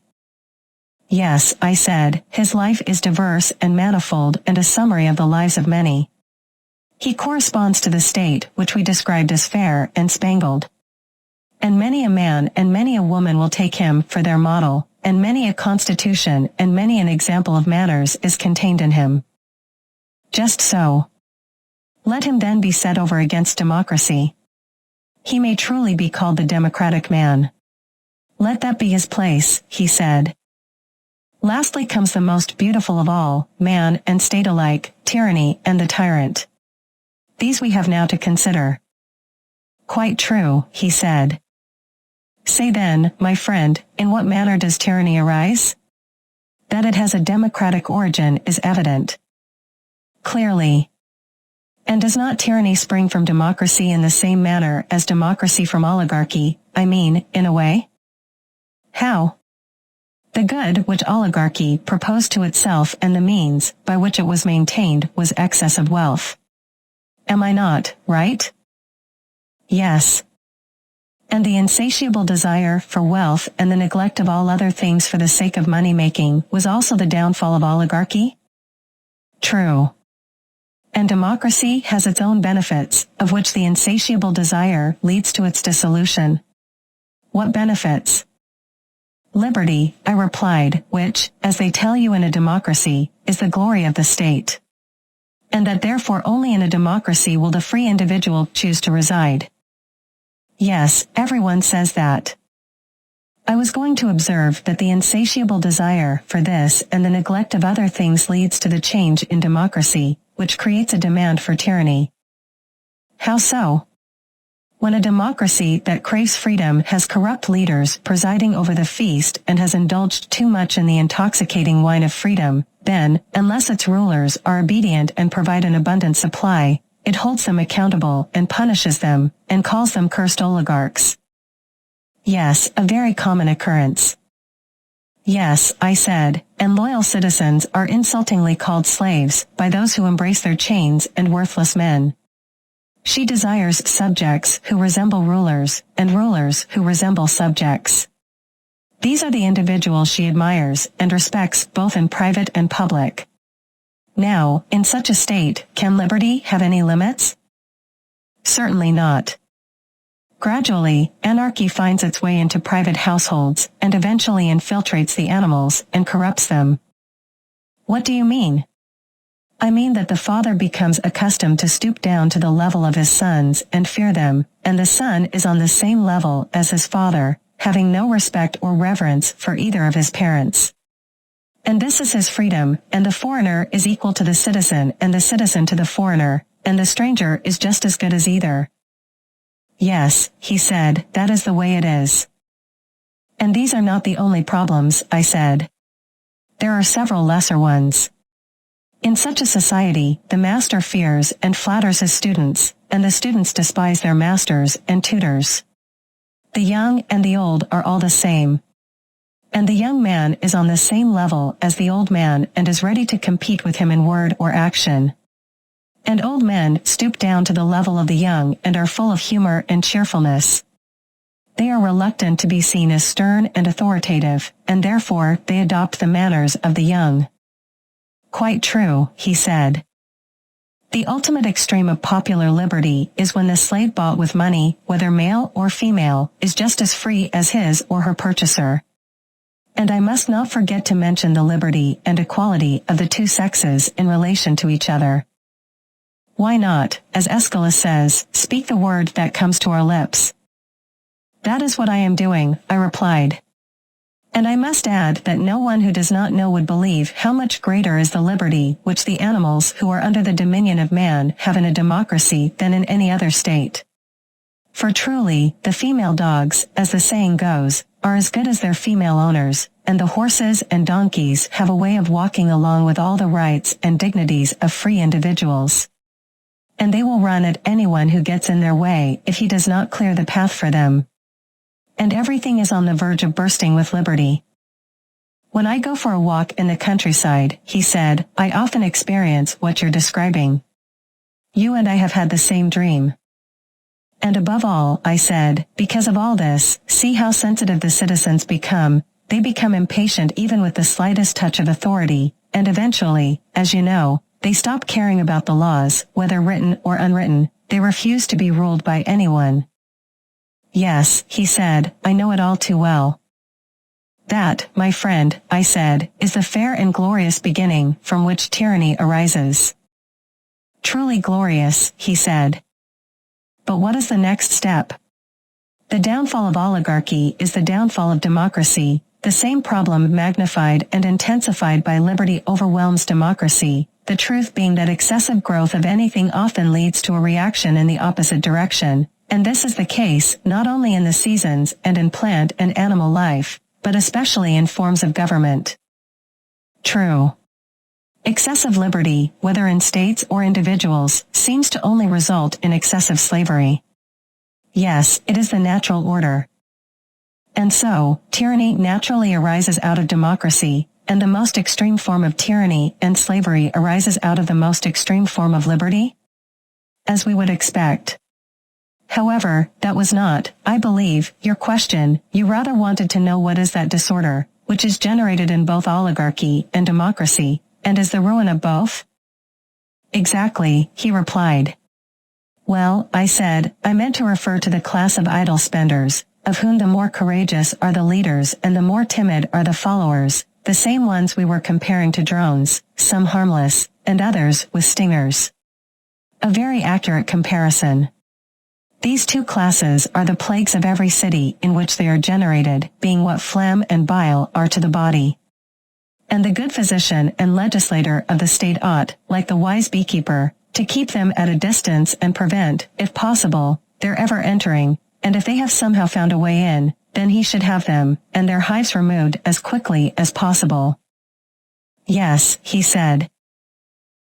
Yes, I said, his life is diverse and manifold and a summary of the lives of many. He corresponds to the state which we described as fair and spangled. And many a man and many a woman will take him for their model, and many a constitution and many an example of manners is contained in him. Just so. Let him then be set over against democracy. He may truly be called the democratic man. Let that be his place, he said. Lastly comes the most beautiful of all, man and state alike, tyranny and the tyrant. These we have now to consider. Quite true, he said. Say then, my friend, in what manner does tyranny arise? That it has a democratic origin is evident. Clearly. And does not tyranny spring from democracy in the same manner as democracy from oligarchy, I mean, in a way? How? The good which oligarchy proposed to itself and the means by which it was maintained was excess of wealth. Am I not right? Yes. And the insatiable desire for wealth and the neglect of all other things for the sake of money-making was also the downfall of oligarchy? True. And democracy has its own benefits, of which the insatiable desire leads to its dissolution. What benefits? Liberty, I replied, which, as they tell you in a democracy, is the glory of the state. And that therefore only in a democracy will the free individual choose to reside. Yes, everyone says that. I was going to observe that the insatiable desire for this and the neglect of other things leads to the change in democracy, which creates a demand for tyranny. How so? When a democracy that craves freedom has corrupt leaders presiding over the feast and has indulged too much in the intoxicating wine of freedom, then, unless its rulers are obedient and provide an abundant supply, it holds them accountable and punishes them, and calls them cursed oligarchs. Yes, a very common occurrence. Yes, I said, and loyal citizens are insultingly called slaves by those who embrace their chains and worthless men. She desires subjects who resemble rulers, and rulers who resemble subjects. These are the individuals she admires and respects both in private and public. Now, in such a state, can liberty have any limits? Certainly not. Gradually, anarchy finds its way into private households and eventually infiltrates the animals and corrupts them. What do you mean? I mean that the father becomes accustomed to stoop down to the level of his sons and fear them, and the son is on the same level as his father, having no respect or reverence for either of his parents. And this is his freedom, and the foreigner is equal to the citizen and the citizen to the foreigner, and the stranger is just as good as either. Yes, he said, that is the way it is. And these are not the only problems, I said. There are several lesser ones. In such a society, the master fears and flatters his students, and the students despise their masters and tutors. The young and the old are all the same. And the young man is on the same level as the old man and is ready to compete with him in word or action. And old men stoop down to the level of the young and are full of humor and cheerfulness. They are reluctant to be seen as stern and authoritative, and therefore they adopt the manners of the young. Quite true, he said. The ultimate extreme of popular liberty is when the slave bought with money, whether male or female, is just as free as his or her purchaser. And I must not forget to mention the liberty and equality of the two sexes in relation to each other. Why not, as Aeschylus says, speak the word that comes to our lips? That is what I am doing, I replied. And I must add that no one who does not know would believe how much greater is the liberty which the animals who are under the dominion of man have in a democracy than in any other state. For truly, the female dogs, as the saying goes, are as good as their female owners, and the horses and donkeys have a way of walking along with all the rights and dignities of free individuals. And they will run at anyone who gets in their way if he does not clear the path for them. And everything is on the verge of bursting with liberty. When I go for a walk in the countryside, he said, I often experience what you're describing. You and I have had the same dream. And above all, I said, because of all this, see how sensitive the citizens become. They become impatient even with the slightest touch of authority, and eventually, as you know, they stop caring about the laws, whether written or unwritten. They refuse to be ruled by anyone. Yes, he said, I know it all too well. That, my friend, I said, is the fair and glorious beginning from which tyranny arises. Truly glorious, he said. But what is the next step? The downfall of oligarchy is the downfall of democracy. The same problem magnified and intensified by liberty overwhelms democracy, the truth being that excessive growth of anything often leads to a reaction in the opposite direction, and this is the case not only in the seasons and in plant and animal life, but especially in forms of government. True. Excessive liberty, whether in states or individuals, seems to only result in excessive slavery. Yes, it is the natural order. And so, tyranny naturally arises out of democracy, and the most extreme form of tyranny and slavery arises out of the most extreme form of liberty? As we would expect. However, that was not, I believe, your question. You rather wanted to know what is that disorder, which is generated in both oligarchy and democracy, and is the ruin of both? Exactly, he replied. Well, I said, I meant to refer to the class of idle spenders, of whom the more courageous are the leaders and the more timid are the followers, the same ones we were comparing to drones, some harmless, and others with stingers. A very accurate comparison. These two classes are the plagues of every city in which they are generated, being what phlegm and bile are to the body. And the good physician and legislator of the state ought, like the wise beekeeper, to keep them at a distance and prevent, if possible, their ever entering, and if they have somehow found a way in, then he should have them, and their hives removed as quickly as possible. Yes, he said.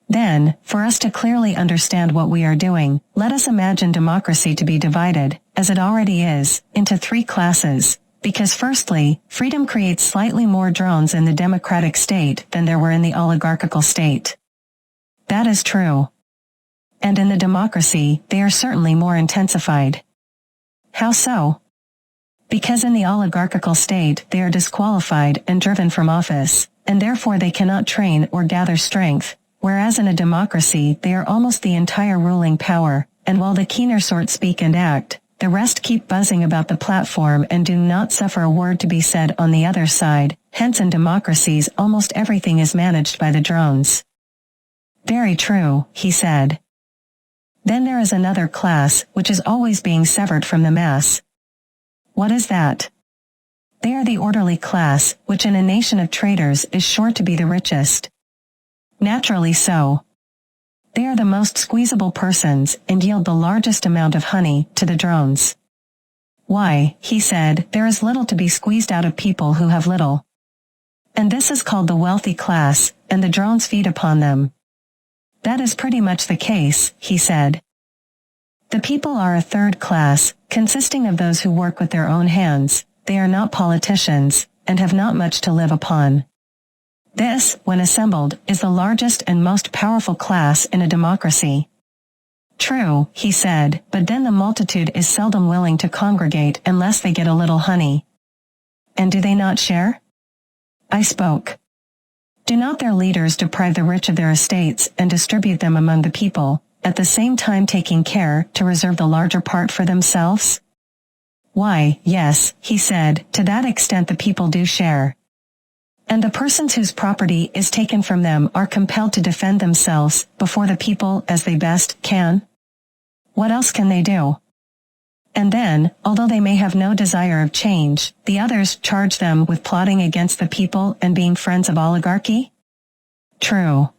Then, for us to clearly understand what we are doing, let us imagine democracy to be divided, as it already is, into three classes, because firstly, freedom creates slightly more drones in the democratic state than there were in the oligarchical state. That is true. And in the democracy, they are certainly more intensified. How so? Because in the oligarchical state they are disqualified and driven from office, and therefore they cannot train or gather strength, whereas in a democracy they are almost the entire ruling power, and while the keener sort speak and act, the rest keep buzzing about the platform and do not suffer a word to be said on the other side. Hence in democracies almost everything is managed by the drones. Very true, he said. Then there is another class, which is always being severed from the mass. What is that? They are the orderly class, which in a nation of traders is sure to be the richest. Naturally so. They are the most squeezable persons and yield the largest amount of honey to the drones. Why, he said, there is little to be squeezed out of people who have little. And this is called the wealthy class, and the drones feed upon them. That is pretty much the case, he said. The people are a third class, consisting of those who work with their own hands. They are not politicians, and have not much to live upon. This, when assembled, is the largest and most powerful class in a democracy. True, he said, but then the multitude is seldom willing to congregate unless they get a little honey. And do they not share? I spoke. Do not their leaders deprive the rich of their estates and distribute them among the people, at the same time taking care to reserve the larger part for themselves? Why, yes, he said, to that extent the people do share. And the persons whose property is taken from them are compelled to defend themselves before the people as they best can? What else can they do? And then, although they may have no desire of change, the others charge them with plotting against the people and being friends of oligarchy? True.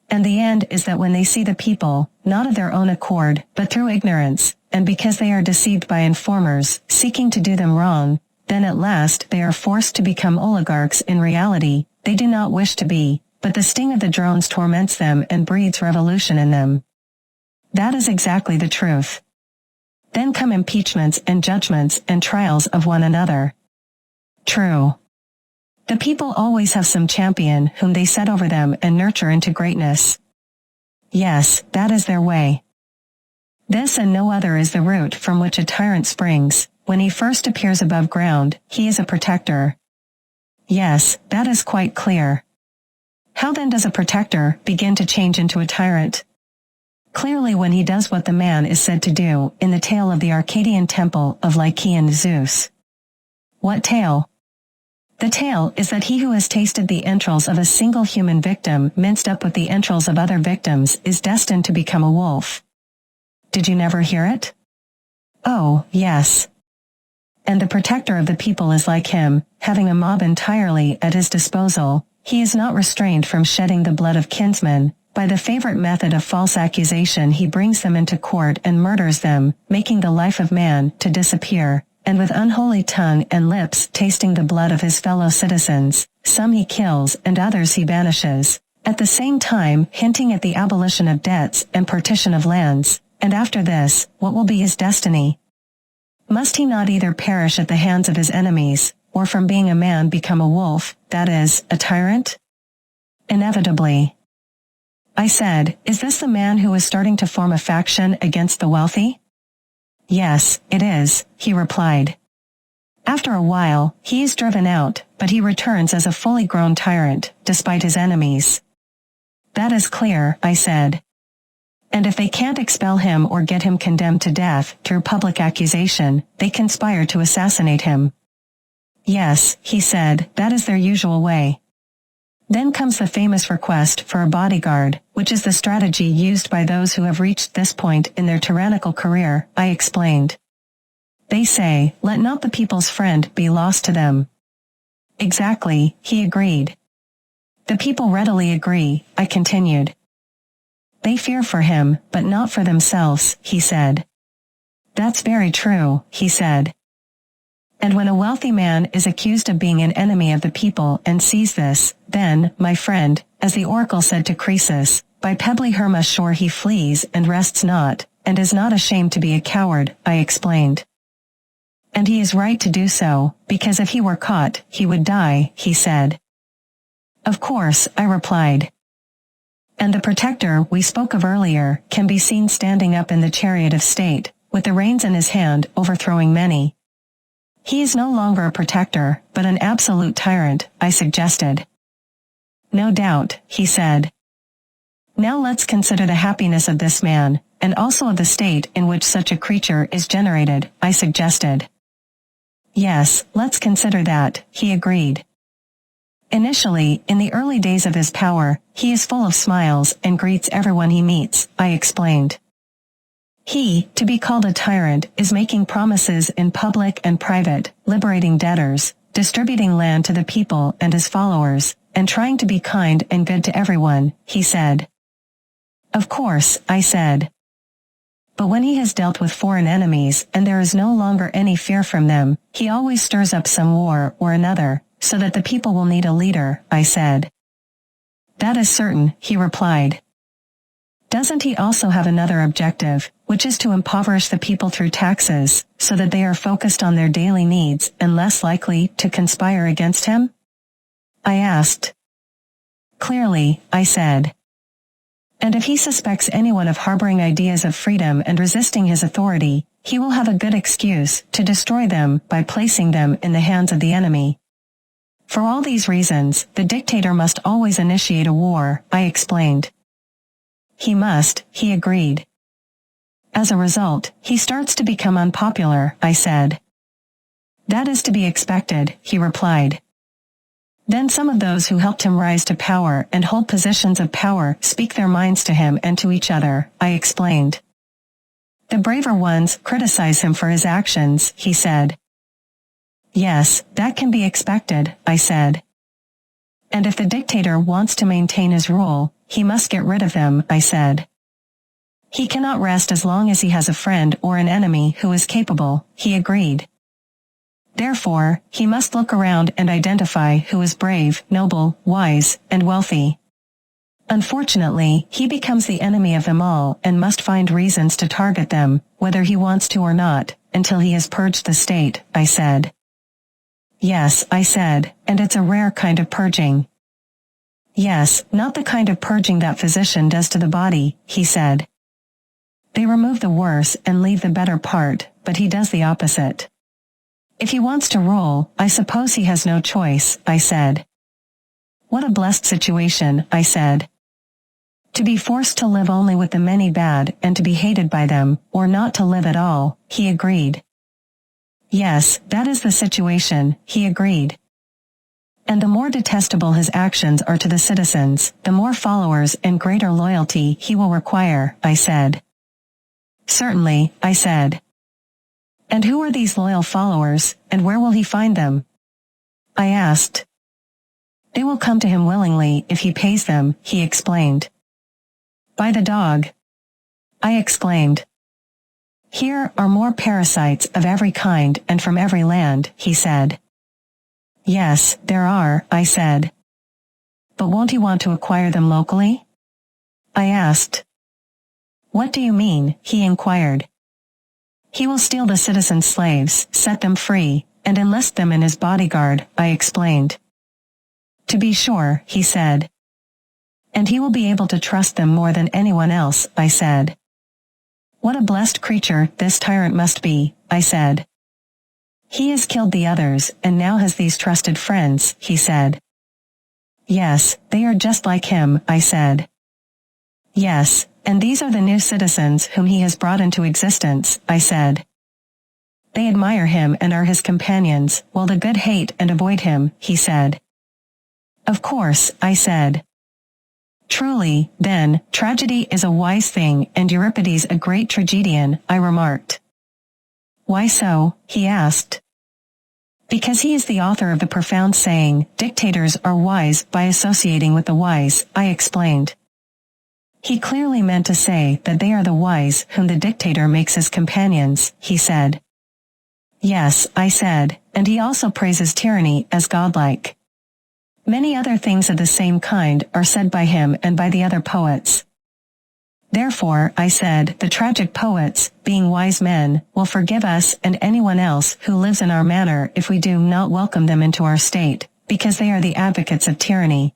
And the end is that when they see the people, not of their own accord, but through ignorance, and because they are deceived by informers, seeking to do them wrong, then at last they are forced to become oligarchs in reality, they do not wish to be, but the sting of the drones torments them and breeds revolution in them. That is exactly the truth. Then come impeachments and judgments and trials of one another. True. The people always have some champion whom they set over them and nurture into greatness. Yes, that is their way. This and no other is the root from which a tyrant springs. When he first appears above ground, he is a protector. Yes, that is quite clear. How then does a protector begin to change into a tyrant? Clearly when he does what the man is said to do in the tale of the Arcadian temple of Lycaean Zeus. What tale? The tale is that he who has tasted the entrails of a single human victim minced up with the entrails of other victims is destined to become a wolf. Did you never hear it? Oh, yes. And the protector of the people is like him, having a mob entirely at his disposal. He is not restrained from shedding the blood of kinsmen. By the favorite method of false accusation he brings them into court and murders them, making the life of man to disappear, and with unholy tongue and lips tasting the blood of his fellow citizens, some he kills and others he banishes, at the same time hinting at the abolition of debts and partition of lands, and after this, what will be his destiny? Must he not either perish at the hands of his enemies, or from being a man become a wolf, that is, a tyrant? Inevitably. I said, is this the man who is starting to form a faction against the wealthy? Yes, it is, he replied. After a while, he is driven out, but he returns as a fully grown tyrant, despite his enemies. That is clear, I said. And if they can't expel him or get him condemned to death through public accusation, they conspire to assassinate him. Yes, he said, that is their usual way. Then comes the famous request for a bodyguard, which is the strategy used by those who have reached this point in their tyrannical career, I explained. They say, let not the people's friend be lost to them. Exactly, he agreed. The people readily agree, I continued. They fear for him, but not for themselves, he said. That's very true, he said. And when a wealthy man is accused of being an enemy of the people and sees this, then, my friend, as the oracle said to Croesus, by pebbly Herma's shore he flees and rests not, and is not ashamed to be a coward, I explained. And he is right to do so, because if he were caught, he would die, he said. Of course, I replied. And the protector we spoke of earlier can be seen standing up in the chariot of state, with the reins in his hand overthrowing many. He is no longer a protector, but an absolute tyrant, I suggested. No doubt, he said. Now let's consider the happiness of this man, and also of the state in which such a creature is generated, I suggested. Yes, let's consider that, he agreed. Initially, in the early days of his power, he is full of smiles and greets everyone he meets, I explained. He, to be called a tyrant, is making promises in public and private, liberating debtors, distributing land to the people and his followers, and trying to be kind and good to everyone, he said. Of course, I said. But when he has dealt with foreign enemies and there is no longer any fear from them, he always stirs up some war or another, so that the people will need a leader, I said. That is certain, he replied. Doesn't he also have another objective, which is to impoverish the people through taxes, so that they are focused on their daily needs and less likely to conspire against him? I asked. Clearly, I said. And if he suspects anyone of harboring ideas of freedom and resisting his authority, he will have a good excuse to destroy them by placing them in the hands of the enemy. For all these reasons, the dictator must always initiate a war, I explained. He must, he agreed. As a result, he starts to become unpopular, I said. That is to be expected, he replied. Then some of those who helped him rise to power and hold positions of power speak their minds to him and to each other, I explained. The braver ones criticize him for his actions, he said. Yes, that can be expected, I said. And if the dictator wants to maintain his rule, he must get rid of them, I said. He cannot rest as long as he has a friend or an enemy who is capable, he agreed. Therefore, he must look around and identify who is brave, noble, wise, and wealthy. Unfortunately, he becomes the enemy of them all and must find reasons to target them, whether he wants to or not, until he has purged the state, I said. Yes, I said, and it's a rare kind of purging. Yes, not the kind of purging that physician does to the body, he said. They remove the worse and leave the better part, but he does the opposite. If he wants to rule, I suppose he has no choice, I said. What a blessed situation, I said. To be forced to live only with the many bad and to be hated by them, or not to live at all, he agreed. Yes, that is the situation, he agreed. And the more detestable his actions are to the citizens, the more followers and greater loyalty he will require, I said. Certainly, I said. And who are these loyal followers, and where will he find them? I asked. They will come to him willingly if he pays them, he explained. By the dog, I exclaimed. Here are more parasites of every kind and from every land, he said. Yes, there are, I said. But won't he want to acquire them locally? I asked. What do you mean? He inquired. He will steal the citizens' slaves, set them free, and enlist them in his bodyguard, I explained. To be sure, he said. And he will be able to trust them more than anyone else, I said. What a blessed creature this tyrant must be, I said. He has killed the others and now has these trusted friends, he said. Yes, they are just like him, I said. Yes, and these are the new citizens whom he has brought into existence, I said. They admire him and are his companions, while the good hate and avoid him, he said. Of course, I said. Truly, then, tragedy is a wise thing and Euripides a great tragedian, I remarked. Why so? He asked. Because he is the author of the profound saying, dictators are wise by associating with the wise, I explained. He clearly meant to say that they are the wise whom the dictator makes his companions, he said. Yes, I said, and he also praises tyranny as godlike. Many other things of the same kind are said by him and by the other poets. Therefore, I said, the tragic poets, being wise men, will forgive us and anyone else who lives in our manner if we do not welcome them into our state, because they are the advocates of tyranny.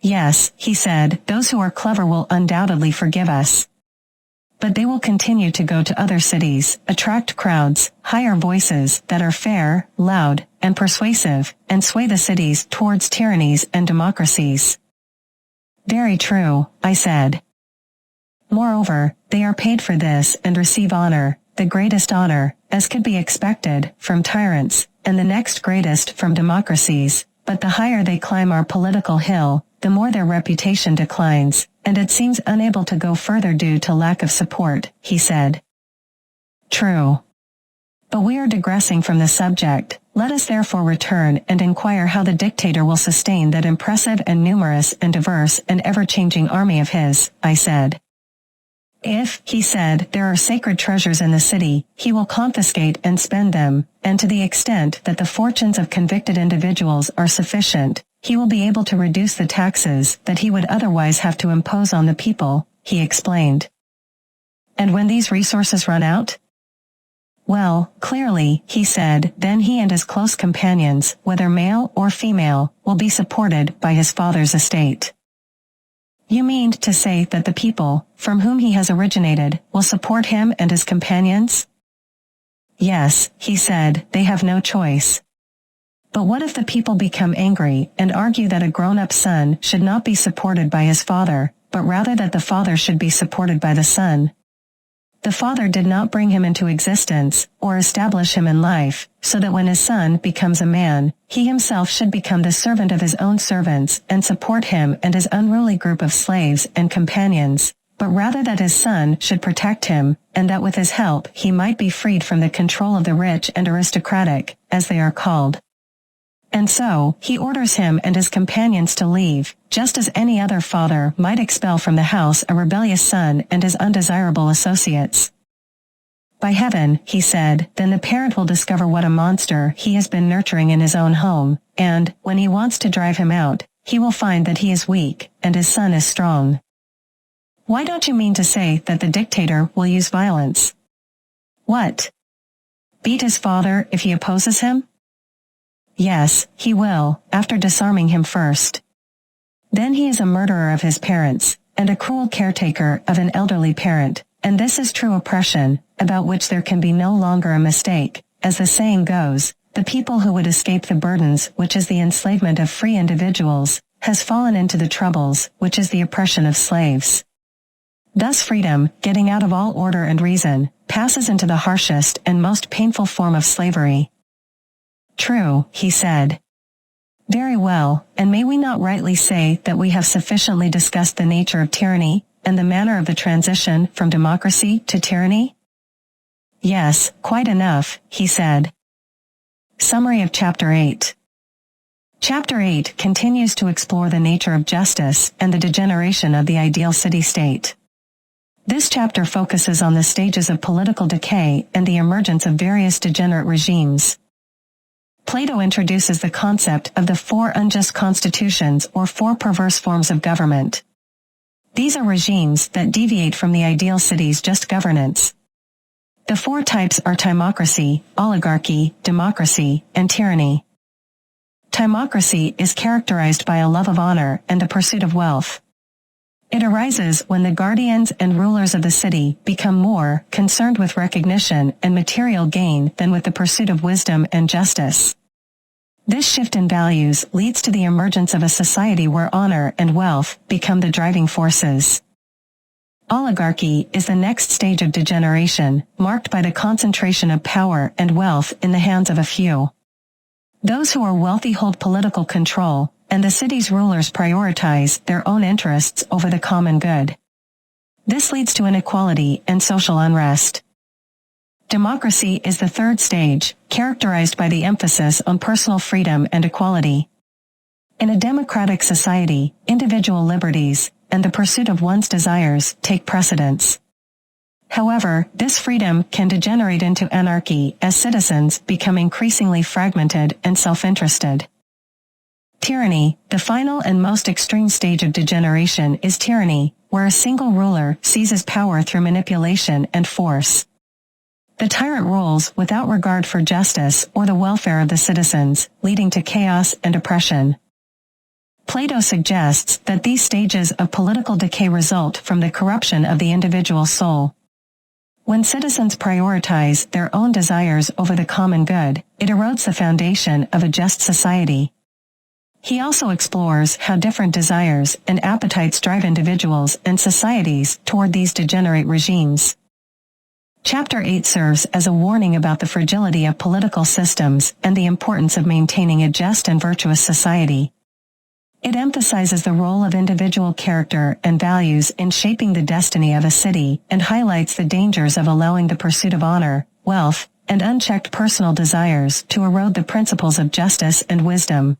Yes, he said, those who are clever will undoubtedly forgive us. But they will continue to go to other cities, attract crowds, hire voices that are fair, loud, and persuasive, and sway the cities towards tyrannies and democracies. Very true, I said. Moreover, they are paid for this and receive honor, the greatest honor, as could be expected, from tyrants, and the next greatest from democracies, but the higher they climb our political hill, the more their reputation declines, and it seems unable to go further due to lack of support, he said. True. But we are digressing from the subject. Let us therefore return and inquire how the dictator will sustain that impressive and numerous and diverse and ever-changing army of his, I said. If, he said, there are sacred treasures in the city, he will confiscate and spend them, and to the extent that the fortunes of convicted individuals are sufficient, he will be able to reduce the taxes that he would otherwise have to impose on the people, he explained. And when these resources run out? Well, clearly, he said, then he and his close companions, whether male or female, will be supported by his father's estate. You mean to say that the people, from whom he has originated, will support him and his companions? Yes, he said, they have no choice. But what if the people become angry and argue that a grown-up son should not be supported by his father, but rather that the father should be supported by the son? The father did not bring him into existence, or establish him in life, so that when his son becomes a man, he himself should become the servant of his own servants and support him and his unruly group of slaves and companions, but rather that his son should protect him, and that with his help he might be freed from the control of the rich and aristocratic, as they are called. And so, he orders him and his companions to leave, just as any other father might expel from the house a rebellious son and his undesirable associates. By heaven, he said, then the parent will discover what a monster he has been nurturing in his own home, and, when he wants to drive him out, he will find that he is weak, and his son is strong. Why don't you mean to say that the dictator will use violence? What? Beat his father if he opposes him? Yes, he will, after disarming him first. Then he is a murderer of his parents, and a cruel caretaker of an elderly parent, and this is true oppression, about which there can be no longer a mistake. As the saying goes, the people who would escape the burdens which is the enslavement of free individuals, has fallen into the troubles, which is the oppression of slaves. Thus freedom, getting out of all order and reason, passes into the harshest and most painful form of slavery. True, he said. Very well, and may we not rightly say that we have sufficiently discussed the nature of tyranny, and the manner of the transition from democracy to tyranny? Yes, quite enough, he said. Summary of Chapter 8. Chapter 8 continues to explore the nature of justice and the degeneration of the ideal city-state. This chapter focuses on the stages of political decay and the emergence of various degenerate regimes. Plato introduces the concept of the 4 unjust constitutions or 4 perverse forms of government. These are regimes that deviate from the ideal city's just governance. The 4 types are Timocracy, oligarchy, democracy, and tyranny. Timocracy is characterized by a love of honor and the pursuit of wealth. It arises when the guardians and rulers of the city become more concerned with recognition and material gain than with the pursuit of wisdom and justice. This shift in values leads to the emergence of a society where honor and wealth become the driving forces. Oligarchy is the next stage of degeneration, marked by the concentration of power and wealth in the hands of a few. Those who are wealthy hold political control, and the city's rulers prioritize their own interests over the common good. This leads to inequality and social unrest. Democracy is the third stage, characterized by the emphasis on personal freedom and equality. In a democratic society, individual liberties and the pursuit of one's desires take precedence. However, this freedom can degenerate into anarchy as citizens become increasingly fragmented and self-interested. Tyranny, the final and most extreme stage of degeneration, is tyranny, where a single ruler seizes power through manipulation and force. The tyrant rules without regard for justice or the welfare of the citizens, leading to chaos and oppression. Plato suggests that these stages of political decay result from the corruption of the individual soul. When citizens prioritize their own desires over the common good, it erodes the foundation of a just society. He also explores how different desires and appetites drive individuals and societies toward these degenerate regimes. Chapter 8 serves as a warning about the fragility of political systems and the importance of maintaining a just and virtuous society. It emphasizes the role of individual character and values in shaping the destiny of a city and highlights the dangers of allowing the pursuit of honor, wealth, and unchecked personal desires to erode the principles of justice and wisdom.